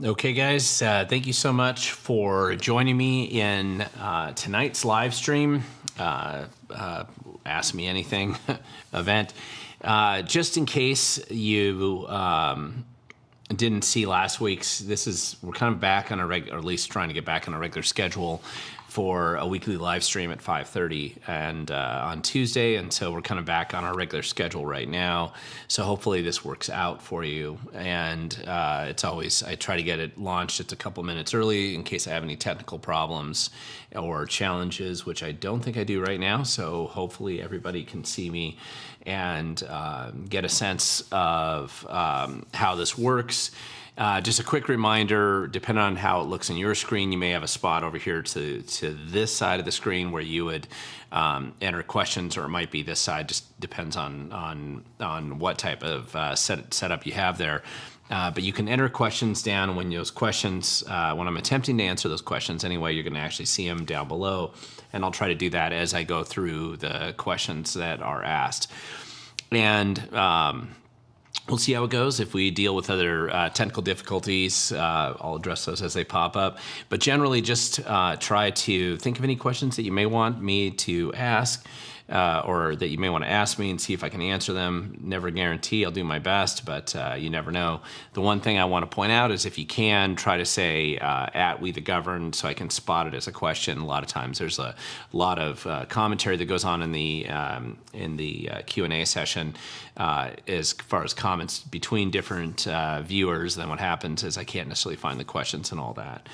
Okay, guys, thank you so much for joining me in tonight's live stream, Ask Me Anything event. Just in case you didn't see last week's, we're kind of back on or at least trying to get back on a regular schedule for a weekly live stream at 5:30 and on Tuesday, and so we're kind of back on our regular schedule right now. So hopefully this works out for you. And I try to get it launched just a couple minutes early in case I have any technical problems or challenges, which I don't think I do right now. So hopefully everybody can see me and get a sense of how this works. Just a quick reminder, depending on how it looks in your screen, you may have a spot over here to this side of the screen where you would enter questions, or it might be this side, just depends on what type of setup you have there. But you can enter questions down when those questions, when I'm attempting to answer those questions anyway, you're going to actually see them down below. And I'll try to do that as I go through the questions that are asked. And we'll see how it goes. If we deal with other technical difficulties, I'll address those as they pop up. But generally, just try to think of any questions that you may want me to ask, or that you may want to ask me, and see if I can answer them. Never guarantee I'll do my best, but you never know. The one thing I want to point out is if you can, try to say at We the Governed so I can spot it as a question. A lot of times there's a lot of commentary that goes on in the Q&A session as far as comments between different viewers. Then what happens is I can't necessarily find the questions and all that.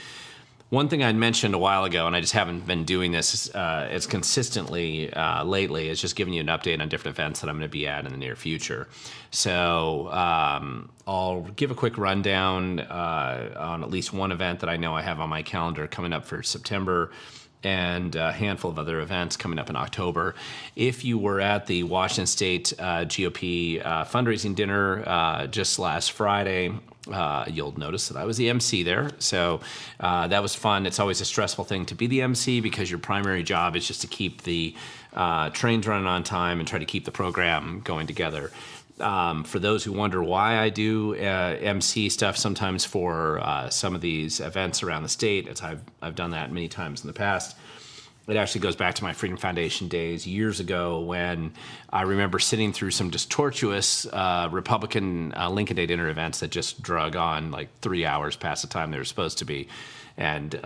One thing I'd mentioned a while ago, and I just haven't been doing this as consistently lately, is just giving you an update on different events that I'm going to be at in the near future. So I'll give a quick rundown on at least one event that I know I have on my calendar coming up for September, and a handful of other events coming up in October. If you were at the Washington State GOP fundraising dinner just last Friday, you'll notice that I was the MC there. So that was fun. It's always a stressful thing to be the MC because your primary job is just to keep the trains running on time and try to keep the program going together. For those who wonder why I do MC stuff sometimes for some of these events around the state, as I've done that many times in the past, it actually goes back to my Freedom Foundation days years ago, when I remember sitting through some just tortuous Republican Lincoln Day dinner events that just drug on like 3 hours past the time they were supposed to be. And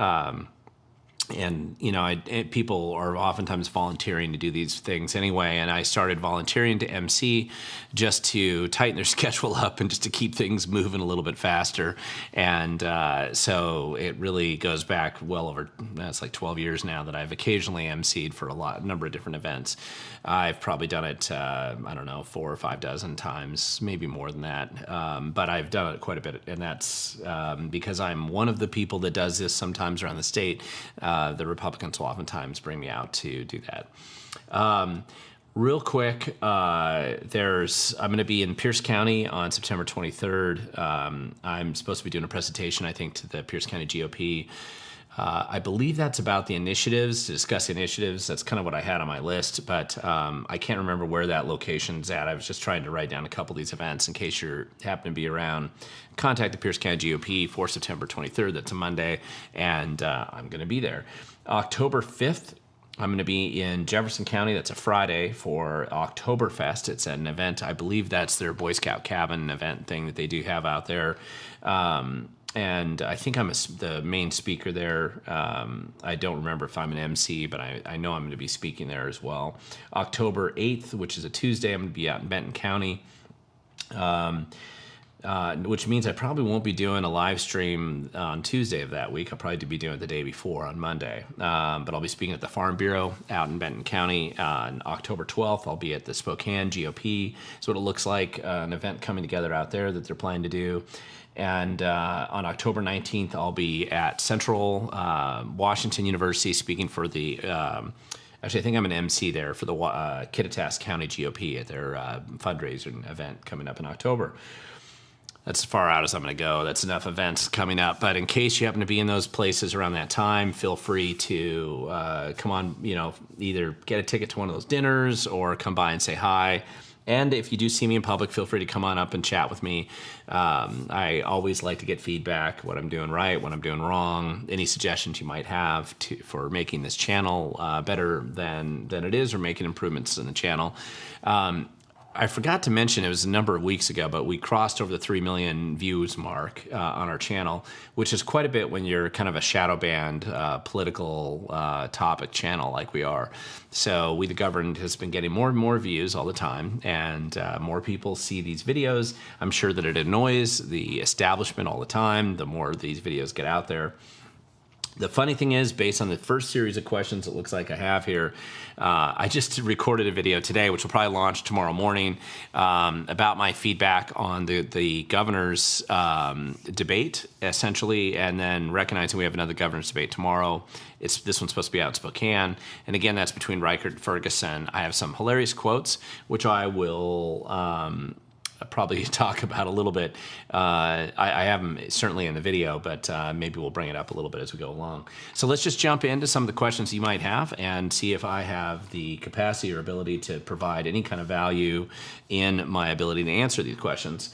you know, people are oftentimes volunteering to do these things anyway, and I started volunteering to MC just to tighten their schedule up and just to keep things moving a little bit faster. And so it really goes back well over, it's like 12 years now that I've occasionally MC'd for a number of different events. I've probably done it, I don't know, 4 or 5 dozen times, maybe more than that. But I've done it quite a bit, and that's because I'm one of the people that does this sometimes around the state. The Republicans will oftentimes bring me out to do that. Real quick, I'm going to be in Pierce County on September 23rd. I'm supposed to be doing a presentation, I think, to the Pierce County GOP. I believe that's about the initiatives, to discuss initiatives. That's kind of what I had on my list, but I can't remember where that location's at. I was just trying to write down a couple of these events in case you happen to be around. Contact the Pierce County GOP for September 23rd. That's a Monday, and I'm going to be there. October 5th, I'm going to be in Jefferson County. That's a Friday for Oktoberfest. It's an event. I believe that's their Boy Scout cabin event thing that they do have out there. And I think I'm the main speaker there. I don't remember if I'm an MC, but I know I'm going to be speaking there as well. October 8th, which is a Tuesday, I'm going to be out in Benton County, which means I probably won't be doing a live stream on Tuesday of that week. I'll probably be doing it the day before on Monday. But I'll be speaking at the Farm Bureau out in Benton County. On October 12th, I'll be at the Spokane GOP. That's what it looks like, an event coming together out there that they're planning to do. And on October 19th, I'll be at Central Washington University speaking for the, actually, I think I'm an MC there for the Kittitas County GOP at their fundraising event coming up in October. That's as far out as I'm going to go. That's enough events coming up. But in case you happen to be in those places around that time, feel free to come on, either get a ticket to one of those dinners or come by and say hi. And if you do see me in public, feel free to come on up and chat with me. I always like to get feedback, what I'm doing right, what I'm doing wrong, any suggestions you might have for making this channel better than it is, or making improvements in the channel. I forgot to mention, it was a number of weeks ago, but we crossed over the 3 million views mark on our channel, which is quite a bit when you're kind of a shadow banned political topic channel like we are. So We the Governed has been getting more and more views all the time, and more people see these videos. I'm sure that it annoys the establishment all the time, the more these videos get out there. The funny thing is, based on the first series of questions it looks like I have here, I just recorded a video today, which will probably launch tomorrow morning, about my feedback on the governor's debate, essentially, and then recognizing we have another governor's debate tomorrow. This one's supposed to be out in Spokane, and again, that's between Reichert and Ferguson. I have some hilarious quotes, which I will probably talk about a little bit. I have them certainly in the video, but maybe we'll bring it up a little bit as we go along. So let's just jump into some of the questions you might have and see if I have the capacity or ability to provide any kind of value in my ability to answer these questions.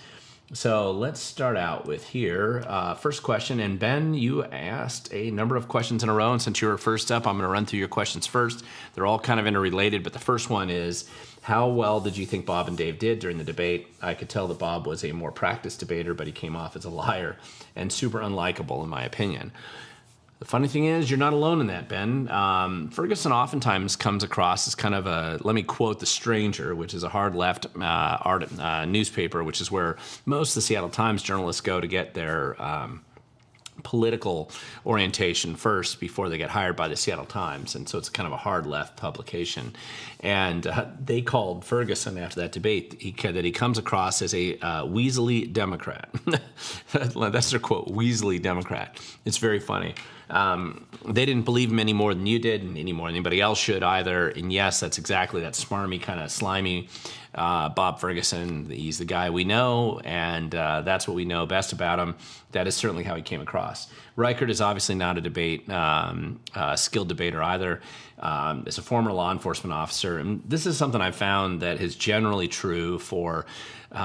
So let's start out with here. First question, and Ben, you asked a number of questions in a row, and since you were first up, I'm going to run through your questions first. They're all kind of interrelated, but the first one is, how well did you think Bob and Dave did during the debate? I could tell that Bob was a more practiced debater, but he came off as a liar and super unlikable, in my opinion. The funny thing is, you're not alone in that, Ben. Ferguson oftentimes comes across as kind of a, let me quote The Stranger, which is a hard left newspaper, which is where most of the Seattle Times journalists go to get their political orientation first before they get hired by the Seattle Times. And so it's kind of a hard left publication. And they called Ferguson after that debate that he comes across as a weaselly Democrat. That's their quote, weaselly Democrat. It's very funny. They didn't believe him any more than you did, and any more than anybody else should either. And yes, that's exactly that smarmy, kind of slimy Bob Ferguson. He's the guy we know, and that's what we know best about him. That is certainly how he came across. Reichert is obviously not a skilled debater either. As a former law enforcement officer, and this is something I've found that is generally true for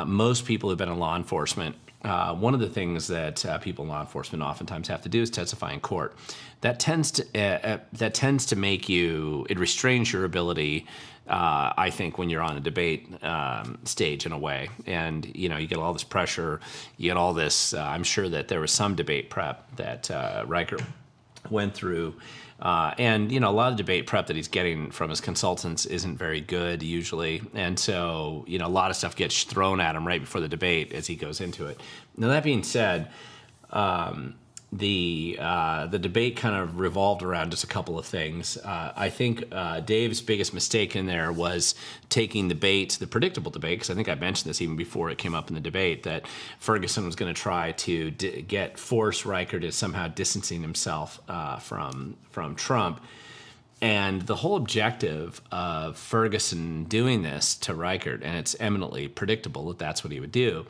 most people who've been in law enforcement. One of the things that people in law enforcement oftentimes have to do is testify in court. That tends to make you, it restrains your ability, I think, when you're on a debate stage in a way. And, you get all this pressure, you get all this, I'm sure that there was some debate prep that Reichert went through. And, a lot of debate prep that he's getting from his consultants isn't very good usually. And so, a lot of stuff gets thrown at him right before the debate as he goes into it. Now, that being said, the debate kind of revolved around just a couple of things. I think Dave's biggest mistake in there was taking the predictable debate, because I think I mentioned this even before it came up in the debate, that Ferguson was going to try to force Reichert to somehow distancing himself from Trump. And the whole objective of Ferguson doing this to Reichert, and it's eminently predictable that that's what he would do,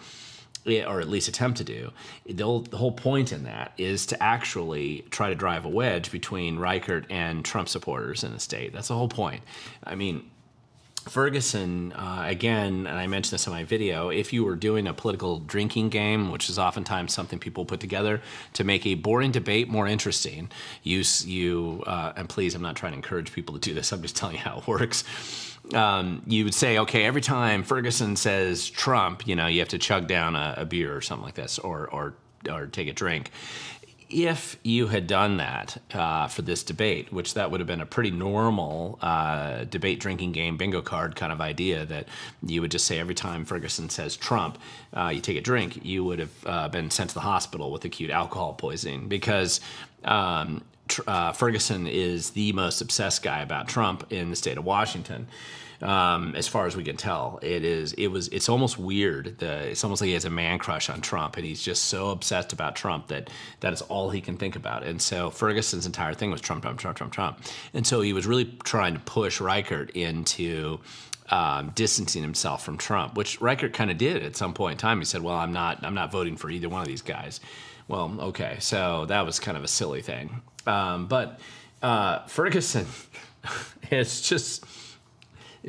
or at least attempt to do, the whole point in that is to actually try to drive a wedge between Reichert and Trump supporters in the state. That's the whole point. I mean, Ferguson, again, and I mentioned this in my video, if you were doing a political drinking game, which is oftentimes something people put together to make a boring debate more interesting, and please, I'm not trying to encourage people to do this, I'm just telling you how it works. You would say, okay, every time Ferguson says Trump, you have to chug down a beer or something like this, or take a drink. If you had done that for this debate, which that would have been a pretty normal debate drinking game bingo card kind of idea, that you would just say every time Ferguson says Trump, you take a drink, you would have been sent to the hospital with acute alcohol poisoning, because Ferguson is the most obsessed guy about Trump in the state of Washington. As far as we can tell, it's almost weird. It's almost like he has a man crush on Trump, and he's just so obsessed about Trump that is all he can think about. And so Ferguson's entire thing was Trump, Trump, Trump, Trump, Trump. And so he was really trying to push Reichert into distancing himself from Trump, which Reichert kind of did at some point in time. He said, "Well, I'm not voting for either one of these guys." Well, okay, so that was kind of a silly thing. But Ferguson is just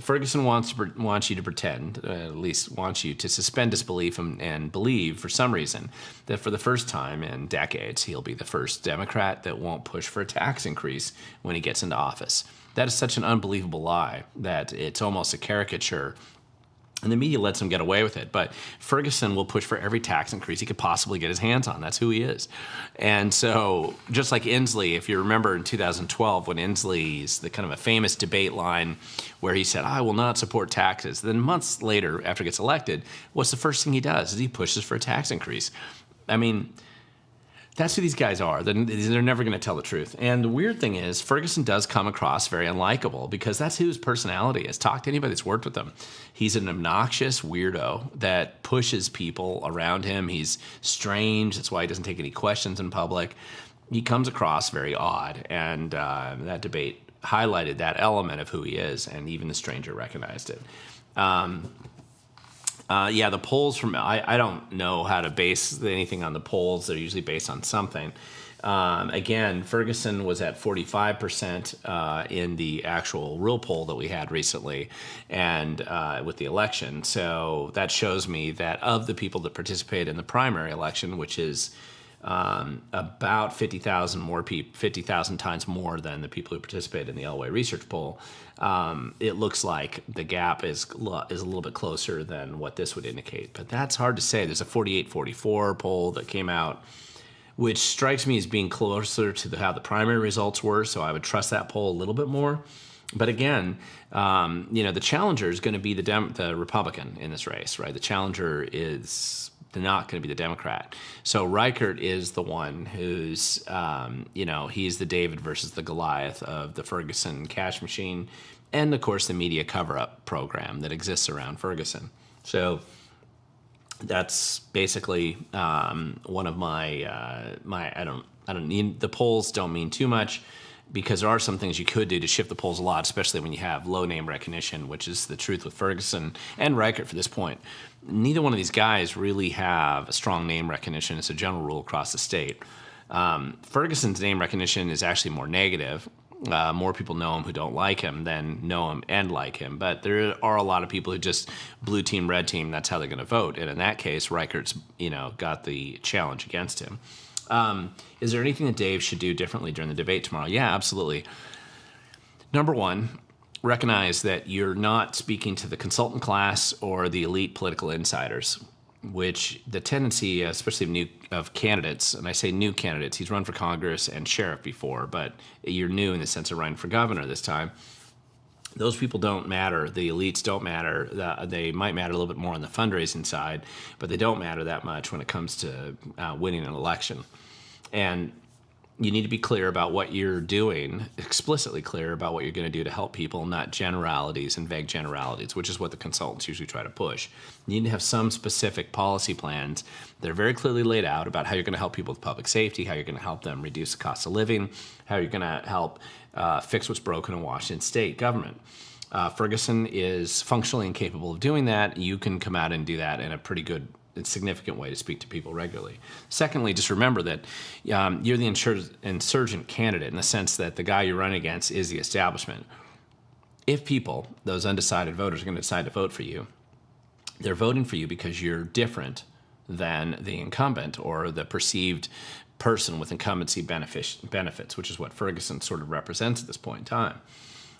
Ferguson wants you to pretend, at least wants you to suspend disbelief and believe for some reason that for the first time in decades, he'll be the first Democrat that won't push for a tax increase when he gets into office. That is such an unbelievable lie that it's almost a caricature. And the media lets him get away with it. But Ferguson will push for every tax increase he could possibly get his hands on. That's who he is. And so just like Inslee, if you remember in 2012 when Inslee's the kind of a famous debate line where he said, I will not support taxes. Then months later, after he gets elected, what's the first thing he does? Is he pushes for a tax increase. I mean, that's who these guys are. They're never going to tell the truth. And the weird thing is, Ferguson does come across very unlikable because that's who his personality is. Talk to anybody that's worked with him. He's an obnoxious weirdo that pushes people around him. He's strange. That's why he doesn't take any questions in public. He comes across very odd. And that debate highlighted that element of who he is, and even the stranger recognized it. The polls from I don't know how to base anything on the polls. They're usually based on something. Again, Ferguson was at 45% in the actual real poll that we had recently, and with the election. So that shows me that of the people that participated in the primary election, which is about 50,000 times more than the people who participated in the Elway research poll. It looks like the gap is a little bit closer than what this would indicate, but that's hard to say. There's a 48-44 poll that came out, which strikes me as being closer to how the primary results were, so I would trust that poll a little bit more. But again, the challenger is going to be the Republican in this race, right? The challenger is not going to be the Democrat. So Reichert is the one who's, he's the David versus the Goliath of the Ferguson cash machine, and of course the media cover-up program that exists around Ferguson. So that's basically one of my I don't need the polls don't mean too much, because there are some things you could do to shift the polls a lot, especially when you have low name recognition, which is the truth with Ferguson and Reichert for this point. Neither one of these guys really have a strong name recognition as a general rule across the state. Ferguson's name recognition is actually more negative. More people know him who don't like him than know him and like him. But there are a lot of people who just blue team, red team, that's how they're going to vote. And in that case, Reichert's got the challenge against him. Is there anything that Dave should do differently during the debate tomorrow? Yeah, absolutely. Number one, recognize that you're not speaking to the consultant class or the elite political insiders, which the tendency, especially of candidates, and I say new candidates, he's run for Congress and sheriff before, but you're new in the sense of running for governor this time. Those people don't matter. The elites don't matter. They might matter a little bit more on the fundraising side, but they don't matter that much when it comes to winning an election. And you need to be clear about what you're doing, explicitly clear about what you're going to do to help people, not generalities and vague generalities, which is what the consultants usually try to push. You need to have some specific policy plans that are very clearly laid out about how you're going to help people with public safety, how you're going to help them reduce the cost of living, how you're going to help fix what's broken in Washington state government. Ferguson is functionally incapable of doing that. You can come out and do that in a pretty good and significant way to speak to people regularly. Secondly, just remember that you're the insurgent candidate in the sense that the guy you're running against is the establishment. If people, those undecided voters, are going to decide to vote for you, they're voting for you because you're different than the incumbent or the perceived person with incumbency benefits, which is what Ferguson sort of represents at this point in time.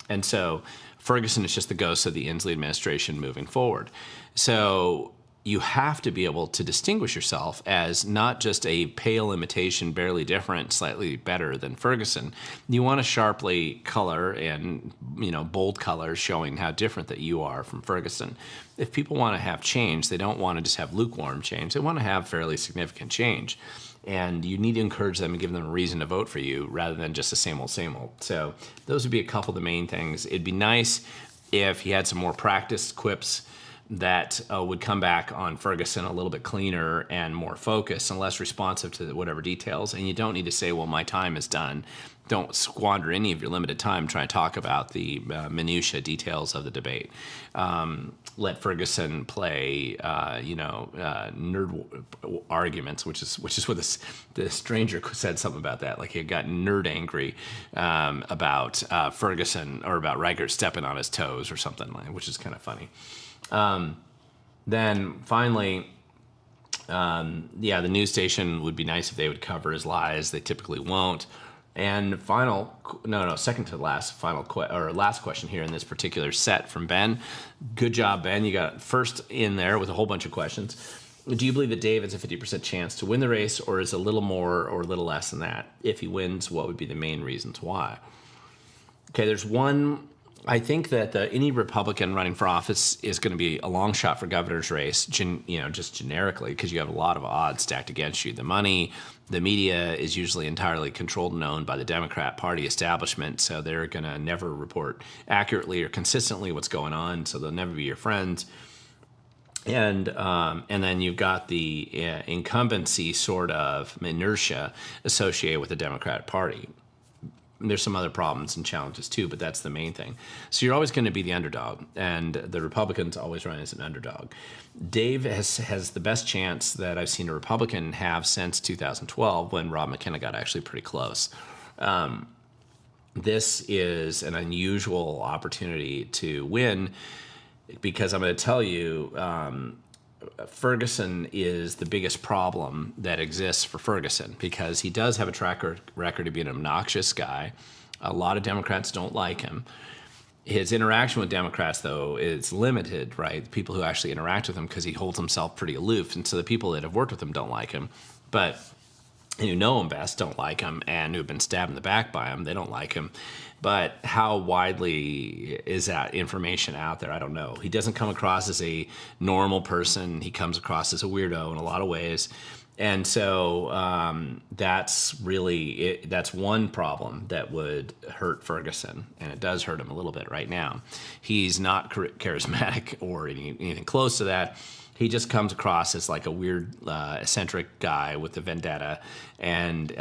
And so Ferguson is just the ghost of the Inslee administration moving forward. So you have to be able to distinguish yourself as not just a pale imitation, barely different, slightly better than Ferguson. You want to sharply color and, bold colors showing how different that you are from Ferguson. If people want to have change, they don't want to just have lukewarm change. They want to have fairly significant change. And you need to encourage them and give them a reason to vote for you rather than just the same old, same old. So those would be a couple of the main things. It'd be nice if he had some more practiced quips that would come back on Ferguson a little bit cleaner and more focused and less responsive to whatever details. And you don't need to say, well, my time is done. Don't squander any of your limited time trying to talk about the minutia details of the debate. Let Ferguson play, nerd arguments, which is what the stranger said something about that. Like he got nerd angry about Ferguson or about Reichert stepping on his toes or something, which is kind of funny. Then finally, the news station would be nice if they would cover his lies. They typically won't. And second to last, last question here in this particular set from Ben. Good job, Ben. You got first in there with a whole bunch of questions. Do you believe that Dave has a 50% chance to win the race, or is it a little more or a little less than that? If he wins, what would be the main reasons why? Okay, there's one. I think that any Republican running for office is going to be a long shot for governor's race, just generically, because you have a lot of odds stacked against you. The money, the media is usually entirely controlled and owned by the Democrat Party establishment, so they're going to never report accurately or consistently what's going on, so they'll never be your friends. And then you've got the incumbency sort of inertia associated with the Democratic Party. There's some other problems and challenges too, but that's the main thing. So you're always going to be the underdog, and the Republicans always run as an underdog. Dave has the best chance that I've seen a Republican have since 2012, when Rob McKenna got actually pretty close. This is an unusual opportunity to win, because I'm going to tell you, Ferguson is the biggest problem that exists for Ferguson, because he does have a track record of being an obnoxious guy. A lot of Democrats don't like him. His interaction with Democrats, though, is limited, right? The people who actually interact with him, because he holds himself pretty aloof. And so the people that have worked with him don't like him. But who know him best don't like him, and who have been stabbed in the back by him, they don't like him. But how widely is that information out there? I don't know. He doesn't come across as a normal person. He comes across as a weirdo in a lot of ways. And so that's one problem that would hurt Ferguson, and it does hurt him a little bit right now. He's not charismatic or anything close to that. He just comes across as like a weird, eccentric guy with a vendetta and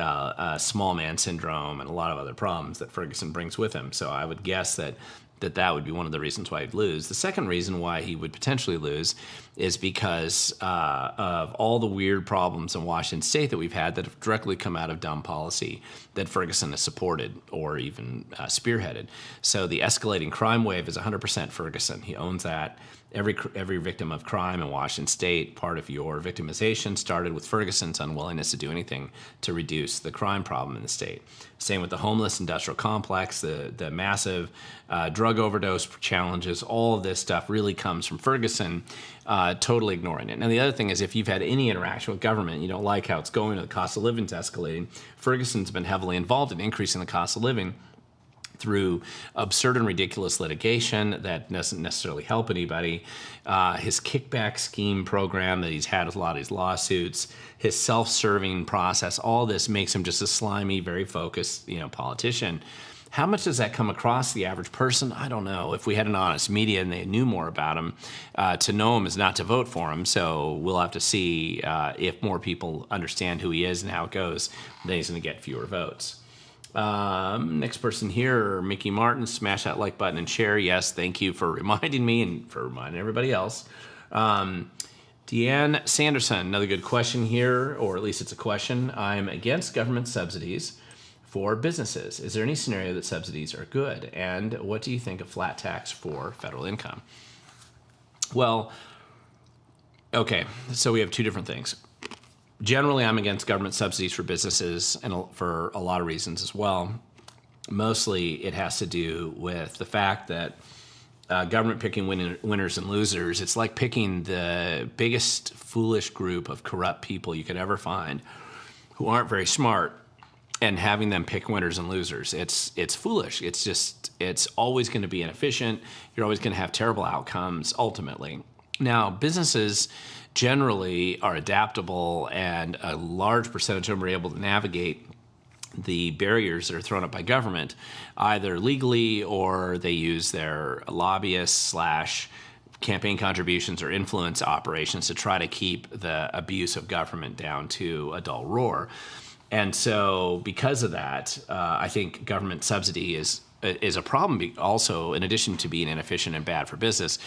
small man syndrome and a lot of other problems that Ferguson brings with him. So I would guess that would be one of the reasons why he'd lose. The second reason why he would potentially lose is because of all the weird problems in Washington State that we've had that have directly come out of dumb policy that Ferguson has supported or even spearheaded. So the escalating crime wave is 100% Ferguson. He owns that. Every victim of crime in Washington State, part of your victimization started with Ferguson's unwillingness to do anything to reduce the crime problem in the state. Same with the homeless industrial complex, the massive drug overdose challenges. All of this stuff really comes from Ferguson totally ignoring it. Now, the other thing is, if you've had any interaction with government, you don't like how it's going, or the cost of living is escalating, Ferguson's been heavily involved in increasing the cost of living through absurd and ridiculous litigation that doesn't necessarily help anybody. His kickback scheme program that he's had with a lot of these lawsuits, his self-serving process, all this makes him just a slimy, very focused, politician. How much does that come across the average person? I don't know. If we had an honest media and they knew more about him, to know him is not to vote for him. So we'll have to see if more people understand who he is and how it goes, then he's going to get fewer votes. Next person here, Mickey Martin, smash that like button and share. Yes, thank you for reminding me and for reminding everybody else. Deanne Sanderson, another good question here, or at least it's a question. I'm against government subsidies for businesses. Is there any scenario that subsidies are good? And what do you think of flat tax for federal income? Well, okay, so we have two different things. Generally, I'm against government subsidies for businesses, and for a lot of reasons as well. Mostly, it has to do with the fact that government picking winners and losers, it's like picking the biggest foolish group of corrupt people you could ever find who aren't very smart and having them pick winners and losers. It's foolish. It's always going to be inefficient. You're always going to have terrible outcomes ultimately. Now, businesses generally are adaptable, and a large percentage of them are able to navigate the barriers that are thrown up by government, either legally or they use their lobbyists / campaign contributions or influence operations to try to keep the abuse of government down to a dull roar. And so because of that, I think government subsidy is a problem also, in addition to being inefficient and bad for business.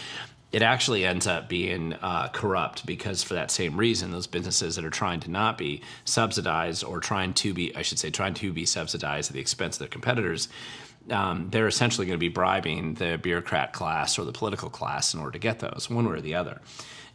It actually ends up being corrupt, because for that same reason, those businesses that are trying to not be subsidized, or trying to be subsidized at the expense of their competitors, they're essentially going to be bribing the bureaucrat class or the political class in order to get those, one way or the other.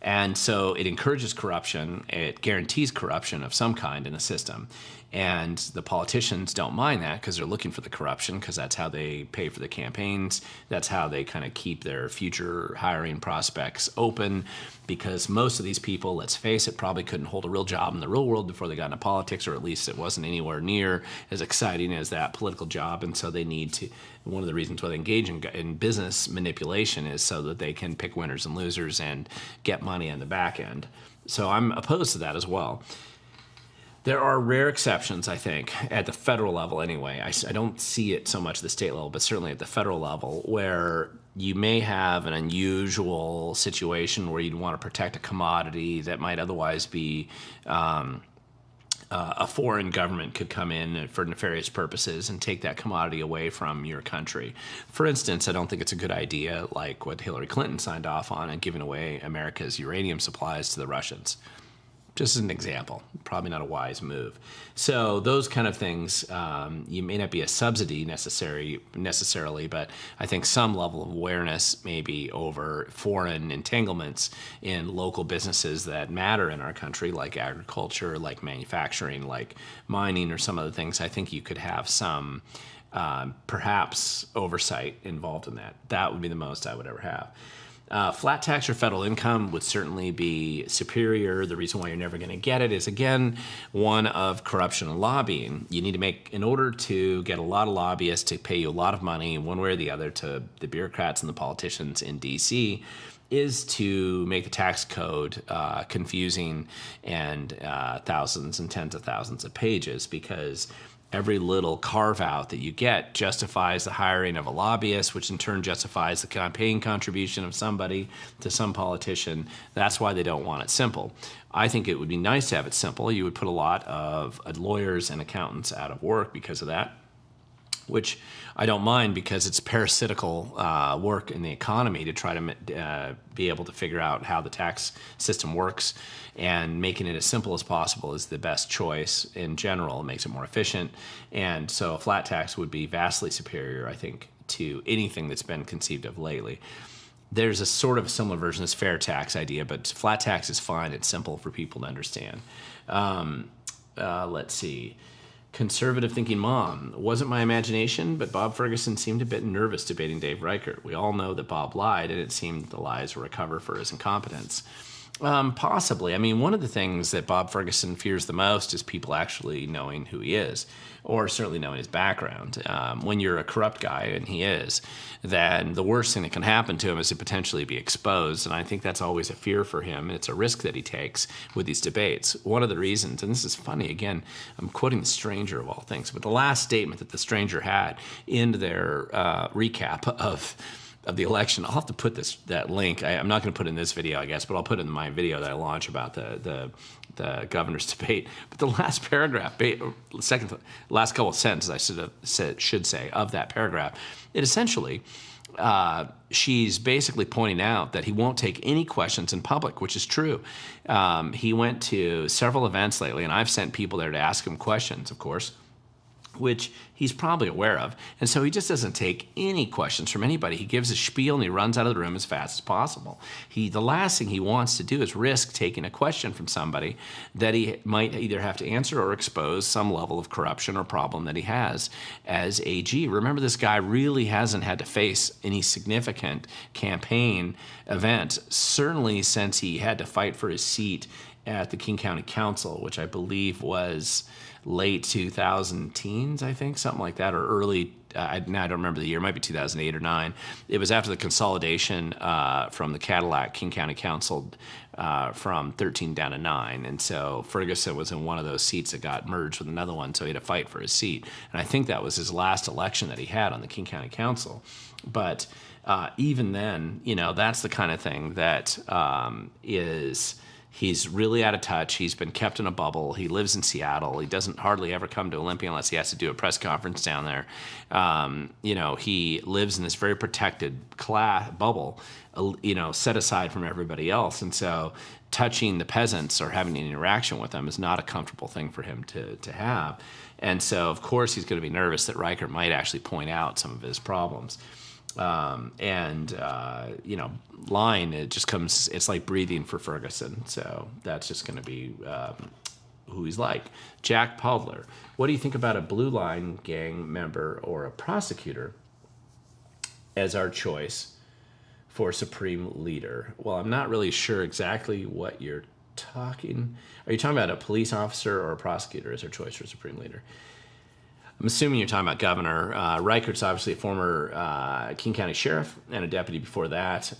And so it encourages corruption. It guarantees corruption of some kind in the system. And the politicians don't mind that, because they're looking for the corruption, because that's how they pay for the campaigns. That's how they kind of keep their future hiring prospects open, because most of these people, let's face it, probably couldn't hold a real job in the real world before they got into politics, or at least it wasn't anywhere near as exciting as that political job. And so they need to, one of the reasons why they engage in business manipulation is so that they can pick winners and losers and get money on the back end. So I'm opposed to that as well. There are rare exceptions, I think, at the federal level anyway. I don't see it so much at the state level, but certainly at the federal level, where you may have an unusual situation where you'd want to protect a commodity that might otherwise be a foreign government could come in for nefarious purposes and take that commodity away from your country. For instance, I don't think it's a good idea, like what Hillary Clinton signed off on, and giving away America's uranium supplies to the Russians. Just as an example, probably not a wise move. So those kind of things, you may not be a subsidy necessarily, but I think some level of awareness maybe over foreign entanglements in local businesses that matter in our country, like agriculture, like manufacturing, like mining, or some other things. I think you could have some perhaps oversight involved in that. That would be the most I would ever have. Flat tax or federal income would certainly be superior. The reason why you're never going to get it is, again, one of corruption and lobbying. You need to make, in order to get a lot of lobbyists to pay you a lot of money, one way or the other, to the bureaucrats and the politicians in D.C., is to make the tax code confusing and thousands and tens of thousands of pages, because every little carve-out that you get justifies the hiring of a lobbyist, which in turn justifies the campaign contribution of somebody to some politician. That's why they don't want it simple. I think it would be nice to have it simple. You would put a lot of lawyers and accountants out of work because of that, which I don't mind, because it's parasitical work in the economy to try to be able to figure out how the tax system works, and making it as simple as possible is the best choice in general. It makes it more efficient. And so a flat tax would be vastly superior, I think, to anything that's been conceived of lately. There's a sort of similar version, this fair tax idea, but flat tax is fine. It's simple for people to understand. Let's see. Conservative thinking mom. Wasn't my imagination, but Bob Ferguson seemed a bit nervous debating Dave Reichert. We all know that Bob lied, and it seemed the lies were a cover for his incompetence. Possibly. I mean, one of the things that Bob Ferguson fears the most is people actually knowing who he is, or certainly knowing his background. When you're a corrupt guy, and he is, then the worst thing that can happen to him is to potentially be exposed. And I think that's always a fear for him. It's a risk that he takes with these debates. One of the reasons, and this is funny, again, I'm quoting The Stranger of all things, but the last statement that The Stranger had in their recap of the election. I'll have to put that link. I'm not going to put it in this video, I guess, but I'll put it in my video that I launch about the governor's debate. But the last paragraph, last couple of sentences I should say of that paragraph, it essentially, she's basically pointing out that he won't take any questions in public, which is true. He went to several events lately, and I've sent people there to ask him questions, of course, which he's probably aware of. And so he just doesn't take any questions from anybody. He gives a spiel and he runs out of the room as fast as possible. The last thing he wants to do is risk taking a question from somebody that he might either have to answer or expose some level of corruption or problem that he has as AG. Remember, this guy really hasn't had to face any significant campaign event, certainly since he had to fight for his seat at the King County Council, which I believe was late 2000 teens, I think, something like that, or early now I don't remember the year, it might be 2008 or 9. It was after the consolidation from the Cadillac King County Council from 13 down to 9. And so Ferguson was in one of those seats that got merged with another one, so he had to fight for his seat. And I think that was his last election that he had on the King County Council. But even then, that's the kind of thing that he's really out of touch. He's been kept in a bubble. He lives in Seattle. He doesn't hardly ever come to Olympia unless he has to do a press conference down there. He lives in this very protected bubble, set aside from everybody else. And so touching the peasants or having an interaction with them is not a comfortable thing for him to have. And so, of course, he's going to be nervous that Riker might actually point out some of his problems. Line, it just comes, it's like breathing for Ferguson. So that's just going to be who he's like. Jack Podler, what do you think about a Blue Line gang member or a prosecutor as our choice for supreme leader? Well, I'm not really sure exactly what you're talking. Are you talking about a police officer or a prosecutor as our choice for supreme leader? I'm assuming you're talking about Governor. Reichert's obviously a former King County sheriff and a deputy before that.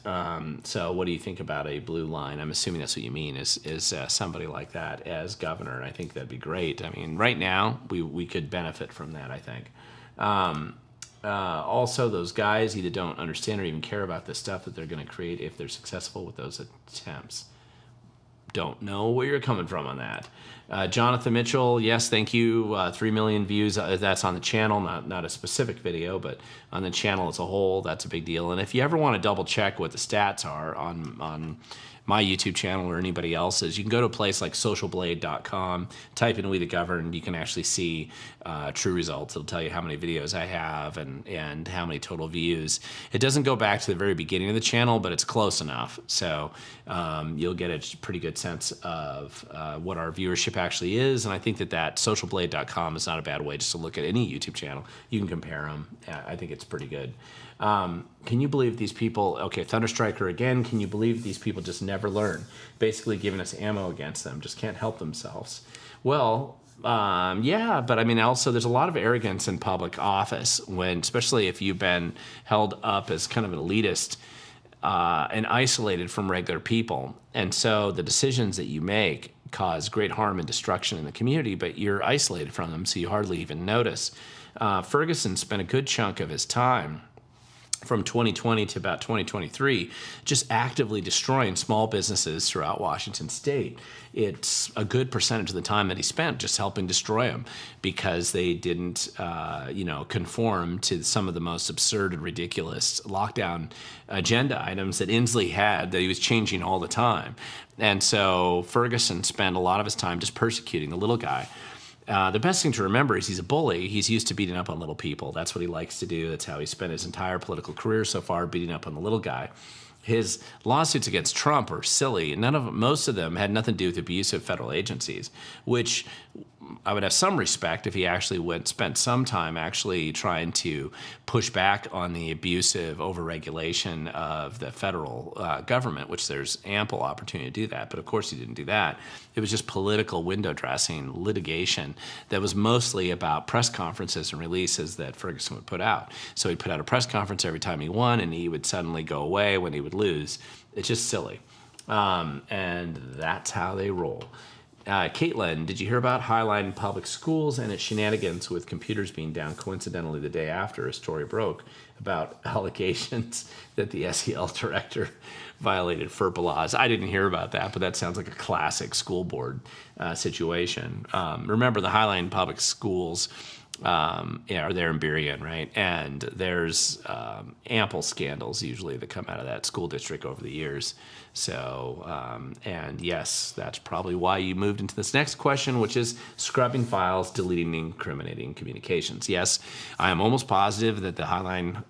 So what do you think about a Blue Line? I'm assuming that's what you mean is somebody like that as governor, and I think that'd be great. I mean, right now, we could benefit from that, I think. Also, those guys either don't understand or even care about the stuff that they're going to create if they're successful with those attempts. Don't know where you're coming from on that. Jonathan Mitchell, yes, thank you. 3 million views. That's on the channel, not a specific video, but on the channel as a whole, that's a big deal. And if you ever want to double check what the stats are on my YouTube channel or anybody else's, you can go to a place like socialblade.com, type in We the Governed, you can actually see true results. It'll tell you how many videos I have and how many total views. It doesn't go back to the very beginning of the channel, but it's close enough. So you'll get a pretty good sense of what our viewership actually is. And I think that socialblade.com is not a bad way just to look at any YouTube channel. You can compare them. I think it's pretty good. Can you believe these people, okay, Thunderstriker again, can you believe these people just never learn? Basically giving us ammo against them, just can't help themselves. Well, yeah, but I mean, also there's a lot of arrogance in public office especially if you've been held up as kind of an elitist and isolated from regular people. And so the decisions that you make cause great harm and destruction in the community, but you're isolated from them, so you hardly even notice. Ferguson spent a good chunk of his time from 2020 to about 2023, just actively destroying small businesses throughout Washington state. It's a good percentage of the time that he spent just helping destroy them because they didn't, conform to some of the most absurd and ridiculous lockdown agenda items that Inslee had that he was changing all the time. And so Ferguson spent a lot of his time just persecuting the little guy. The best thing to remember is he's a bully. He's used to beating up on little people. That's what he likes to do. That's how he spent his entire political career so far, beating up on the little guy. His lawsuits against Trump are silly. Most of them had nothing to do with abuse of federal agencies, which I would have some respect if he actually spent some time actually trying to push back on the abusive overregulation of the federal government, which there's ample opportunity to do that. But of course he didn't do that. It was just political window dressing litigation that was mostly about press conferences and releases that Ferguson would put out. So he'd put out a press conference every time he won, and he would suddenly go away when he would lose. It's just silly. And that's how they roll. Caitlin, did you hear about Highline Public Schools and its shenanigans with computers being down coincidentally the day after a story broke about allegations that the SEL director violated FERPA laws? I didn't hear about that, but that sounds like a classic school board situation. Remember, the Highline Public Schools are there in Burien, right? And there's ample scandals usually that come out of that school district over the years. So, and yes, that's probably why you moved into this next question, which is scrubbing files, deleting incriminating communications. Yes, I am almost positive that the Highline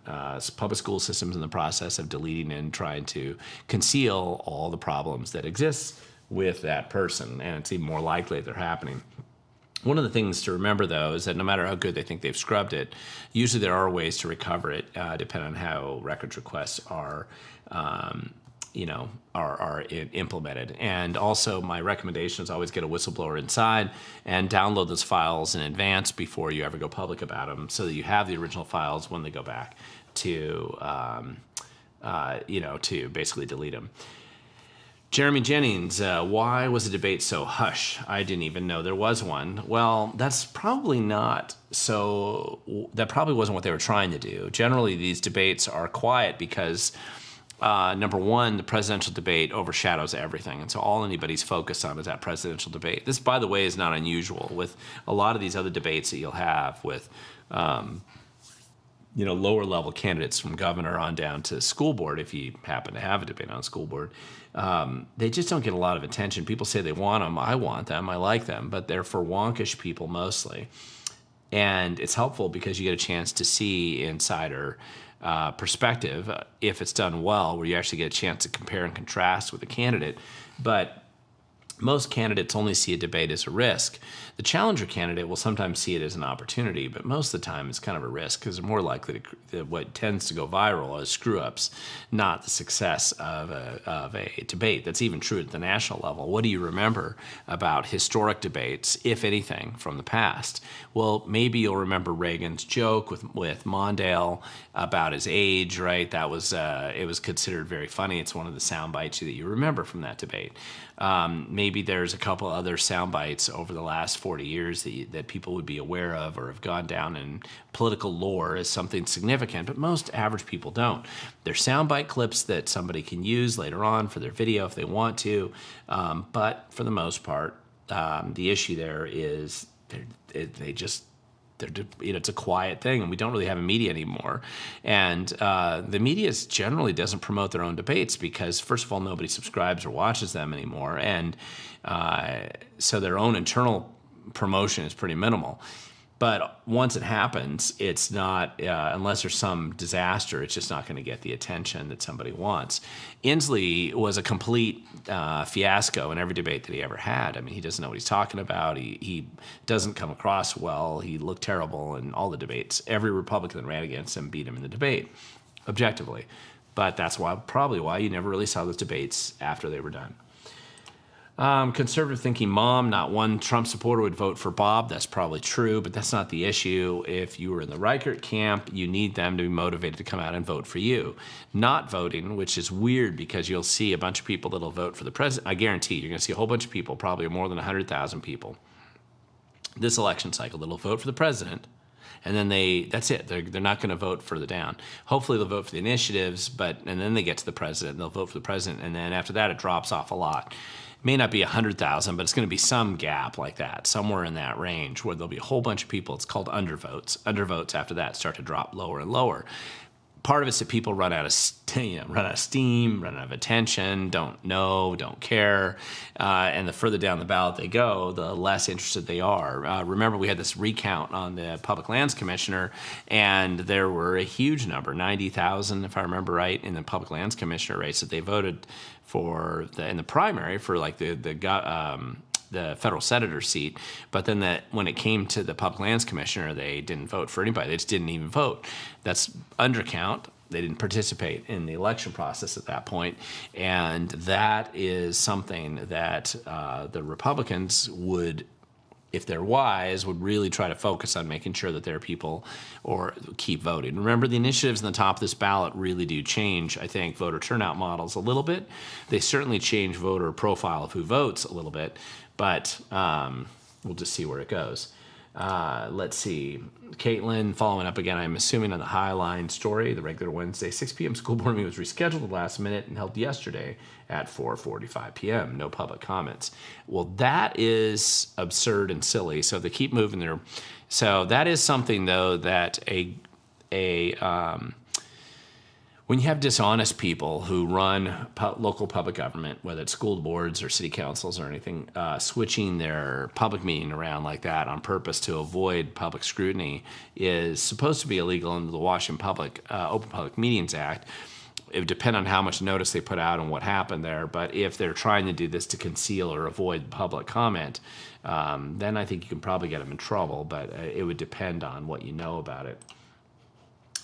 public school system is in the process of deleting and trying to conceal all the problems that exist with that person, and it's even more likely that they're happening. One of the things to remember, though, is that no matter how good they think they've scrubbed it, usually there are ways to recover it, depending on how records requests are are implemented. And also, my recommendation is always get a whistleblower inside and download those files in advance before you ever go public about them, so that you have the original files when they go back to to basically delete them. Jeremy Jennings, why was the debate so hush? I didn't even know there was one. Well, that probably wasn't what they were trying to do. Generally, these debates are quiet because, number one, the presidential debate overshadows everything. And so all anybody's focused on is that presidential debate. This, by the way, is not unusual with a lot of these other debates that you'll have with lower level candidates from governor on down to school board. If you happen to have a debate on a school board, they just don't get a lot of attention. People say they want them. I want them. I like them, but they're for wonkish people mostly. And it's helpful because you get a chance to see insider perspective if it's done well, where you actually get a chance to compare and contrast with a candidate. But most candidates only see a debate as a risk. The challenger candidate will sometimes see it as an opportunity, but most of the time it's kind of a risk because they're more likely to what tends to go viral as screw-ups, not the success of a debate. That's even true at the national level. What do you remember about historic debates, if anything, from the past? Well, maybe you'll remember Reagan's joke with Mondale about his age, right? That was it was considered very funny. It's one of the sound bites that you remember from that debate. Maybe there's a couple other sound bites over the last 40 years that people would be aware of or have gone down in political lore as something significant, but most average people don't. They're soundbite clips that somebody can use later on for their video if they want to, but for the most part, the issue there is it's a quiet thing, and we don't really have a media anymore. And the media generally doesn't promote their own debates because, first of all, nobody subscribes or watches them anymore, and so their own internal promotion is pretty minimal. But once it happens, it's not, unless there's some disaster, it's just not going to get the attention that somebody wants. Inslee was a complete fiasco in every debate that he ever had. I mean, he doesn't know what he's talking about. He doesn't come across well. He looked terrible in all the debates. Every Republican that ran against him beat him in the debate, objectively. But that's probably why you never really saw those debates after they were done. Conservative thinking mom, not one Trump supporter would vote for Bob. That's probably true, but that's not the issue. If you were in the Reichert camp, you need them to be motivated to come out and vote for you. Not voting, which is weird because you'll see a bunch of people that'll vote for the president. I guarantee you're going to see a whole bunch of people, probably more than 100,000 people, this election cycle that'll vote for the president. And then that's it. They're not going to vote further down. Hopefully they'll vote for the initiatives, and then they get to the president, and they'll vote for the president, and then after that it drops off a lot. May not be 100,000, but it's going to be some gap like that, somewhere in that range where there'll be a whole bunch of people. It's called undervotes. Undervotes after that start to drop lower and lower. Part of it's that people run out of steam, run out of attention, don't know, don't care, and the further down the ballot they go, the less interested they are. Remember, we had this recount on the Public Lands Commissioner, and there were a huge number, 90,000, if I remember right, in the Public Lands Commissioner race that they voted for in the primary for like the federal senator seat, but then when it came to the Public Lands Commissioner, they didn't vote for anybody. They just didn't even vote. That's undercount. They didn't participate in the election process at that point, and that is something that the Republicans would, if they're wise, would really try to focus on making sure that their people or keep voting. Remember, the initiatives on the top of this ballot really do change, I think, voter turnout models a little bit. They certainly change voter profile of who votes a little bit, but we'll just see where it goes. Let's see. Caitlin, following up again, I'm assuming on the Highline story, the regular Wednesday 6 p.m. school board meeting was rescheduled at the last minute and held yesterday at 4:45 p.m. No public comments. Well, that is absurd and silly. So they keep moving there. So that is something, though, that when you have dishonest people who run local public government, whether it's school boards or city councils or anything, switching their public meeting around like that on purpose to avoid public scrutiny is supposed to be illegal under the Washington Open Public Meetings Act. It would depend on how much notice they put out and what happened there. But if they're trying to do this to conceal or avoid public comment, then I think you can probably get them in trouble. But it would depend on what you know about it.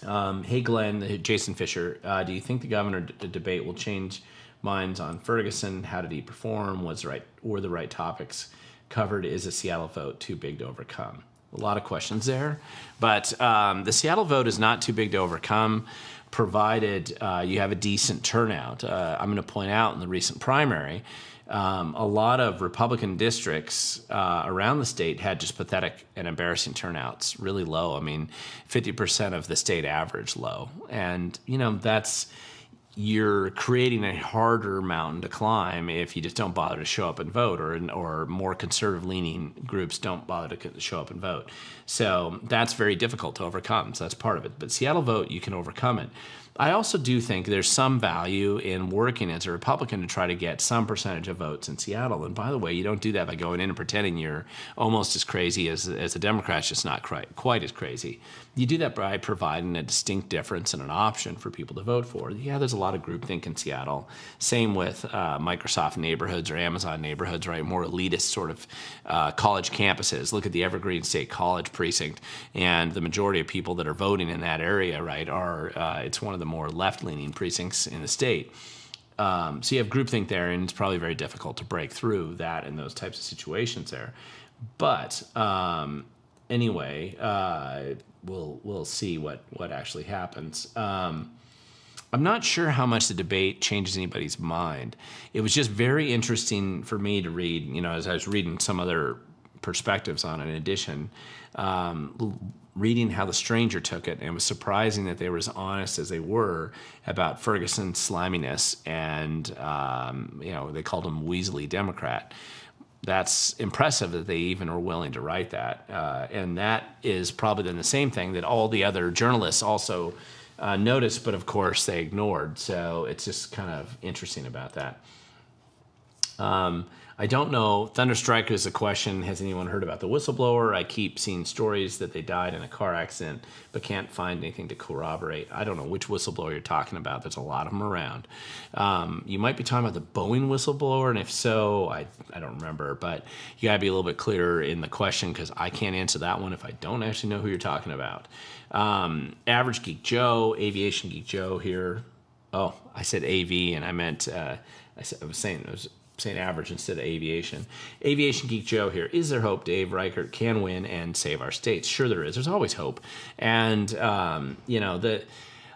Hey, Glenn, Jason Fisher, do you think the governor debate will change minds on Ferguson. How did he perform? Were the right topics covered? Is a Seattle vote too big to overcome? A lot of questions there, but the Seattle vote is not too big to overcome, provided you have a decent turnout. I'm going to point out in the recent primary, a lot of Republican districts around the state had just pathetic and embarrassing turnouts, really low. I mean, 50% of the state average low. And, you're creating a harder mountain to climb if you just don't bother to show up and vote, or more conservative-leaning groups don't bother to show up and vote. So that's very difficult to overcome. So that's part of it. But Seattle vote, you can overcome it. I also do think there's some value in working as a Republican to try to get some percentage of votes in Seattle. And by the way, you don't do that by going in and pretending you're almost as crazy as the Democrats, just not quite as crazy. You do that by providing a distinct difference and an option for people to vote for. Yeah, there's a lot of groupthink in Seattle. Same with Microsoft neighborhoods or Amazon neighborhoods, right? More elitist sort of college campuses. Look at the Evergreen State College precinct, and the majority of people that are voting in that area, right, it's one of the more left-leaning precincts in the state. So you have groupthink there, and it's probably very difficult to break through that in those types of situations there. But anyway, we'll see what actually happens. I'm not sure how much the debate changes anybody's mind. It was just very interesting for me to read, as I was reading some other perspectives on it in addition, reading how the stranger took it, and it was surprising that they were as honest as they were about Ferguson's sliminess, and they called him Weasley Democrat. That's impressive that they even were willing to write that, and that is probably then the same thing that all the other journalists also noticed, but of course they ignored. So it's just kind of interesting about that. I don't know. Thunderstriker is a question. Has anyone heard about the whistleblower? I keep seeing stories that they died in a car accident, but can't find anything to corroborate. I don't know which whistleblower you're talking about. There's a lot of them around. You might be talking about the Boeing whistleblower, and if so, I don't remember. But you got to be a little bit clearer in the question, because I can't answer that one if I don't actually know who you're talking about. Average Geek Joe, Aviation Geek Joe here. Oh, I said AV, and I meant I was saying average instead of aviation. Aviation Geek Joe here. Is there hope Dave Reichert can win and save our states? Sure there is. There's always hope. And,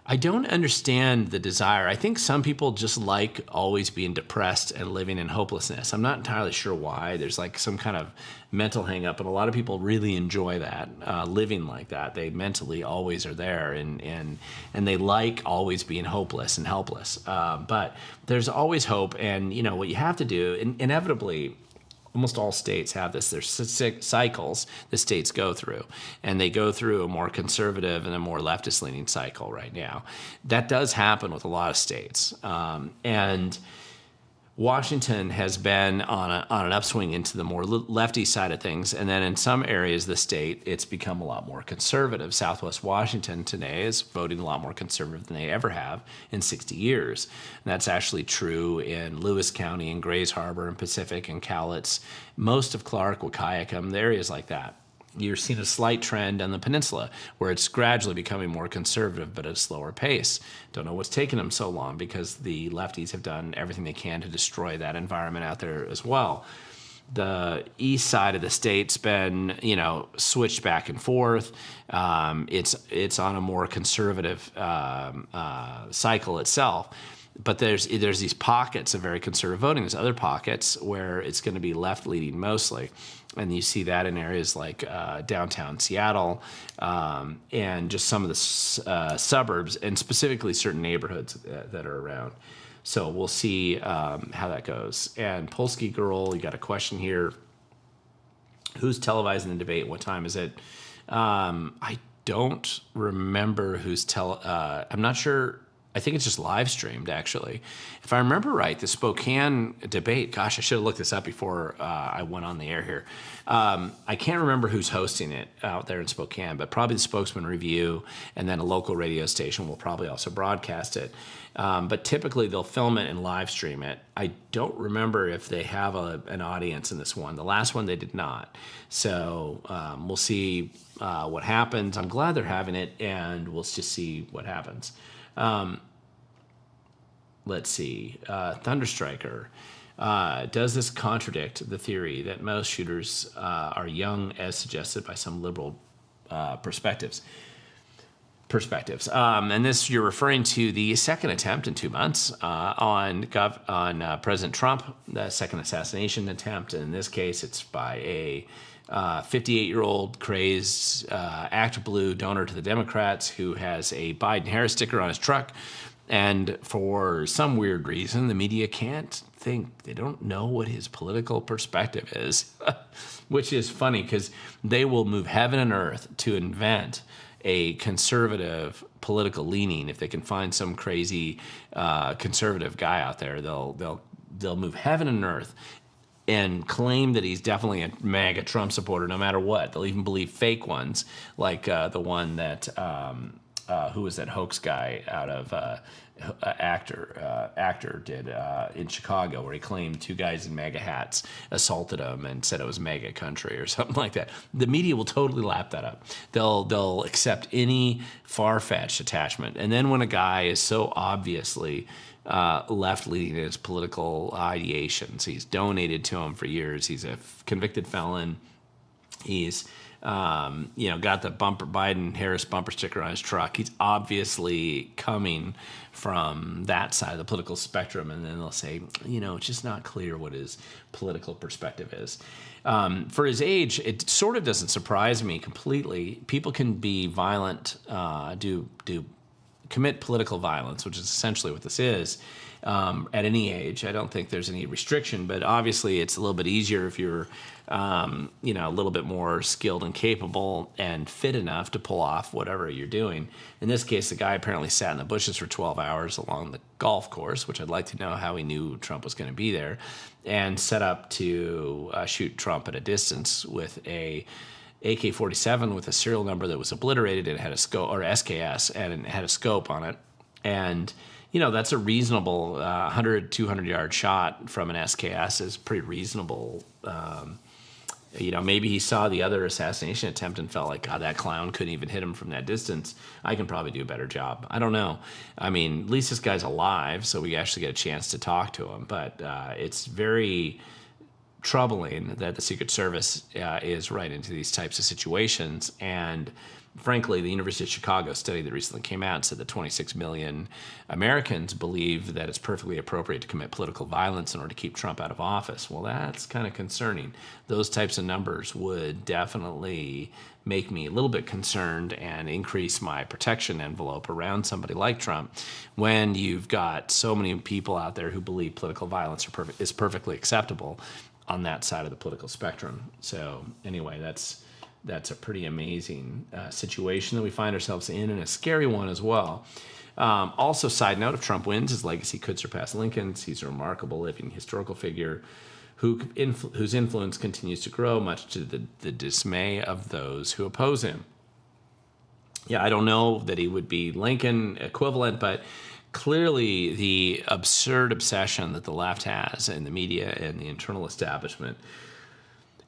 I don't understand the desire. I think some people just like always being depressed and living in hopelessness. I'm not entirely sure why. There's like some kind of mental hang up, and a lot of people really enjoy that, living like that. They mentally always are there, and they like always being hopeless and helpless. But there's always hope, and what you have to do, inevitably, almost all states have this. There's cycles the states go through, and they go through a more conservative and a more leftist-leaning cycle right now. That does happen with a lot of states, and Washington has been on an upswing into the more lefty side of things, and then in some areas of the state, it's become a lot more conservative. Southwest Washington today is voting a lot more conservative than they ever have in 60 years. And that's actually true in Lewis County and Grays Harbor and Pacific and Cowlitz, most of Clark, Wahkiakum, the areas like that. You're seeing a slight trend on the peninsula where it's gradually becoming more conservative, but at a slower pace. Don't know what's taken them so long, because the lefties have done everything they can to destroy that environment out there as well. The east side of the state's been, switched back and forth. It's on a more conservative cycle itself. But there's these pockets of very conservative voting. There's other pockets where it's going to be left-leaning mostly. And you see that in areas like downtown Seattle and just some of the suburbs, and specifically certain neighborhoods that are around. So we'll see how that goes. And Polsky Girl, you got a question here. Who's televising the debate? What time is it? I don't remember who's I'm not sure. I think it's just live streamed, actually. If I remember right, the Spokane debate, gosh, I should have looked this up before I went on the air here. I can't remember who's hosting it out there in Spokane, but probably the Spokesman Review, and then a local radio station will probably also broadcast it. But typically they'll film it and live stream it. I don't remember if they have an audience in this one. The last one they did not. So we'll see what happens. I'm glad they're having it, and we'll just see what happens. let's see, Thunderstriker. Does this contradict the theory that most shooters are young, as suggested by some liberal perspectives? And this, you're referring to the second attempt in 2 months on President Trump, the second assassination attempt. In this case, it's by a 58-year-old crazed actor blue donor to the Democrats who has a Biden-Harris sticker on his truck. And for some weird reason, the media they don't know what his political perspective is, which is funny because they will move heaven and earth to invent a conservative political leaning. If they can find some crazy conservative guy out there, they'll move heaven and earth and claim that he's definitely a MAGA Trump supporter no matter what. They'll even believe fake ones, like the one that who was that hoax guy out of actor did in Chicago, where he claimed 2 guys in MAGA hats assaulted him and said it was MAGA country or something like that. The media will totally lap that up. They'll accept any far-fetched attachment. And then when a guy is so obviously left-leaning in his political ideations, he's donated to him for years. He's a convicted felon. He's got the Biden-Harris bumper sticker on his truck. He's obviously coming from that side of the political spectrum, and then they'll say, it's just not clear what his political perspective is. For his age, it sort of doesn't surprise me completely. People can be violent, commit political violence, which is essentially what this is, at any age. I don't think there's any restriction, but obviously it's a little bit easier if you're a little bit more skilled and capable and fit enough to pull off whatever you're doing. In this case, the guy apparently sat in the bushes for 12 hours along the golf course, which I'd like to know how he knew Trump was going to be there, and set up to shoot Trump at a distance with a AK-47 with a serial number that was obliterated and had a scope, or SKS, and it had a scope on it. And that's a reasonable 100, 200-yard shot from an SKS is pretty reasonable. Maybe he saw the other assassination attempt and felt like, God, that clown couldn't even hit him from that distance. I can probably do a better job. I don't know. I mean, at least this guy's alive, so we actually get a chance to talk to him. But it's very troubling that the Secret Service is right into these types of situations. And frankly, the University of Chicago study that recently came out said that 26 million Americans believe that it's perfectly appropriate to commit political violence in order to keep Trump out of office. Well, that's kind of concerning. Those types of numbers would definitely make me a little bit concerned and increase my protection envelope around somebody like Trump when you've got so many people out there who believe political violence is perfectly acceptable on that side of the political spectrum. So anyway, that's a pretty amazing situation that we find ourselves in, and a scary one as well. Also, side note, if Trump wins, his legacy could surpass Lincoln's. He's a remarkable living historical figure whose influence continues to grow, much to the dismay of those who oppose him. Yeah, I don't know that he would be Lincoln equivalent, but clearly the absurd obsession that the left has in the media and the internal establishment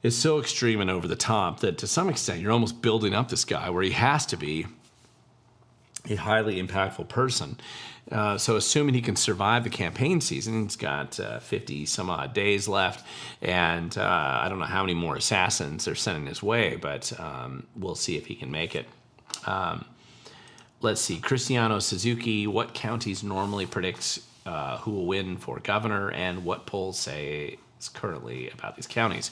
is so extreme and over the top that to some extent you're almost building up this guy where he has to be a highly impactful person. So assuming he can survive the campaign season, he's got 50 some odd days left, and I don't know how many more assassins they're sending his way, but we'll see if he can make it. Let's see, Cristiano Suzuki, what counties normally predicts who will win for governor, and what polls say currently about these counties?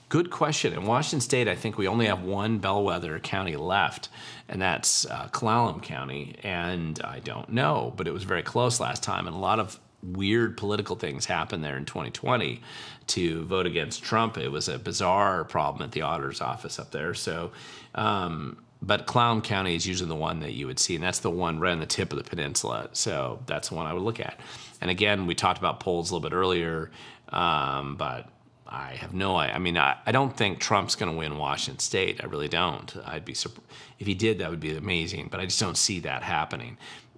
Good question. In Washington State, I think we only have one bellwether county left, and that's Clallam County, and I don't know, but it was very close last time, and a lot of weird political things happened there in 2020 to vote against Trump. It was a bizarre problem at the auditor's office up there. So, but Clallam County is usually the one that you would see, and that's the one right on the tip of the peninsula. So that's the one I would look at. And again, we talked about polls a little bit earlier, but I have no idea. I mean, I don't think Trump's going to win Washington State. I really don't. I'd be surprised if he did. That would be amazing, but I just don't see that happening.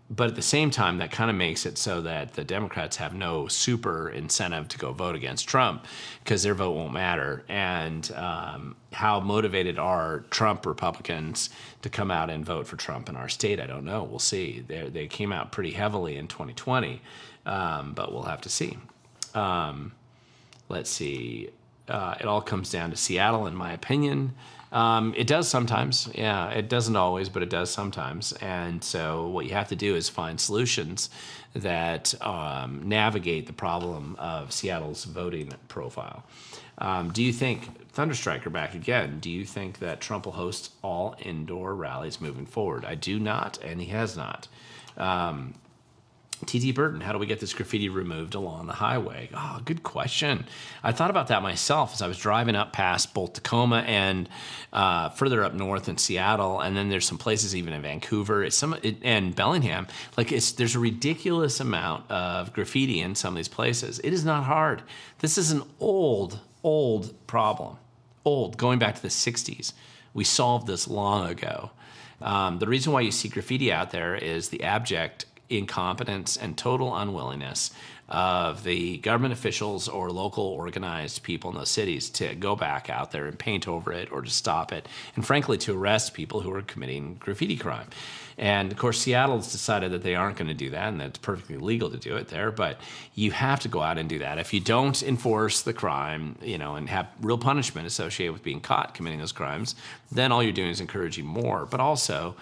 But at the same time, that kind of makes it so that the Democrats have no super incentive to go vote against Trump because their vote won't matter. And how motivated are Trump Republicans to come out and vote for Trump in our state? I don't know. We'll see. They came out pretty heavily in 2020, but we'll have to see. Let's see. It all comes down to Seattle, in my opinion. It does sometimes. Yeah, it doesn't always, but it does sometimes. And so what you have to do is find solutions that navigate the problem of Seattle's voting profile. Do you think, Thunderstriker back again, do you think that Trump will host all indoor rallies moving forward? I do not, and he has not. T.T. Burton, how do we get this graffiti removed along the highway? Oh, good question. I thought about that myself as I was driving up past both Tacoma and further up north in Seattle, and then there's some places even in Vancouver and Bellingham. There's a ridiculous amount of graffiti in some of these places. It is not hard. This is an old problem. Going back to the 60s. We solved this long ago. The reason why you see graffiti out there is the abject incompetence and total unwillingness of the government officials or local organized people in those cities to go back out there and paint over it or to stop it, and frankly to arrest people who are committing graffiti crime. And of course Seattle's decided that they aren't going to do that, and that it's perfectly legal to do it there, but you have to go out and do that. If you don't enforce the crime, and have real punishment associated with being caught committing those crimes, then all you're doing is encouraging more. But also,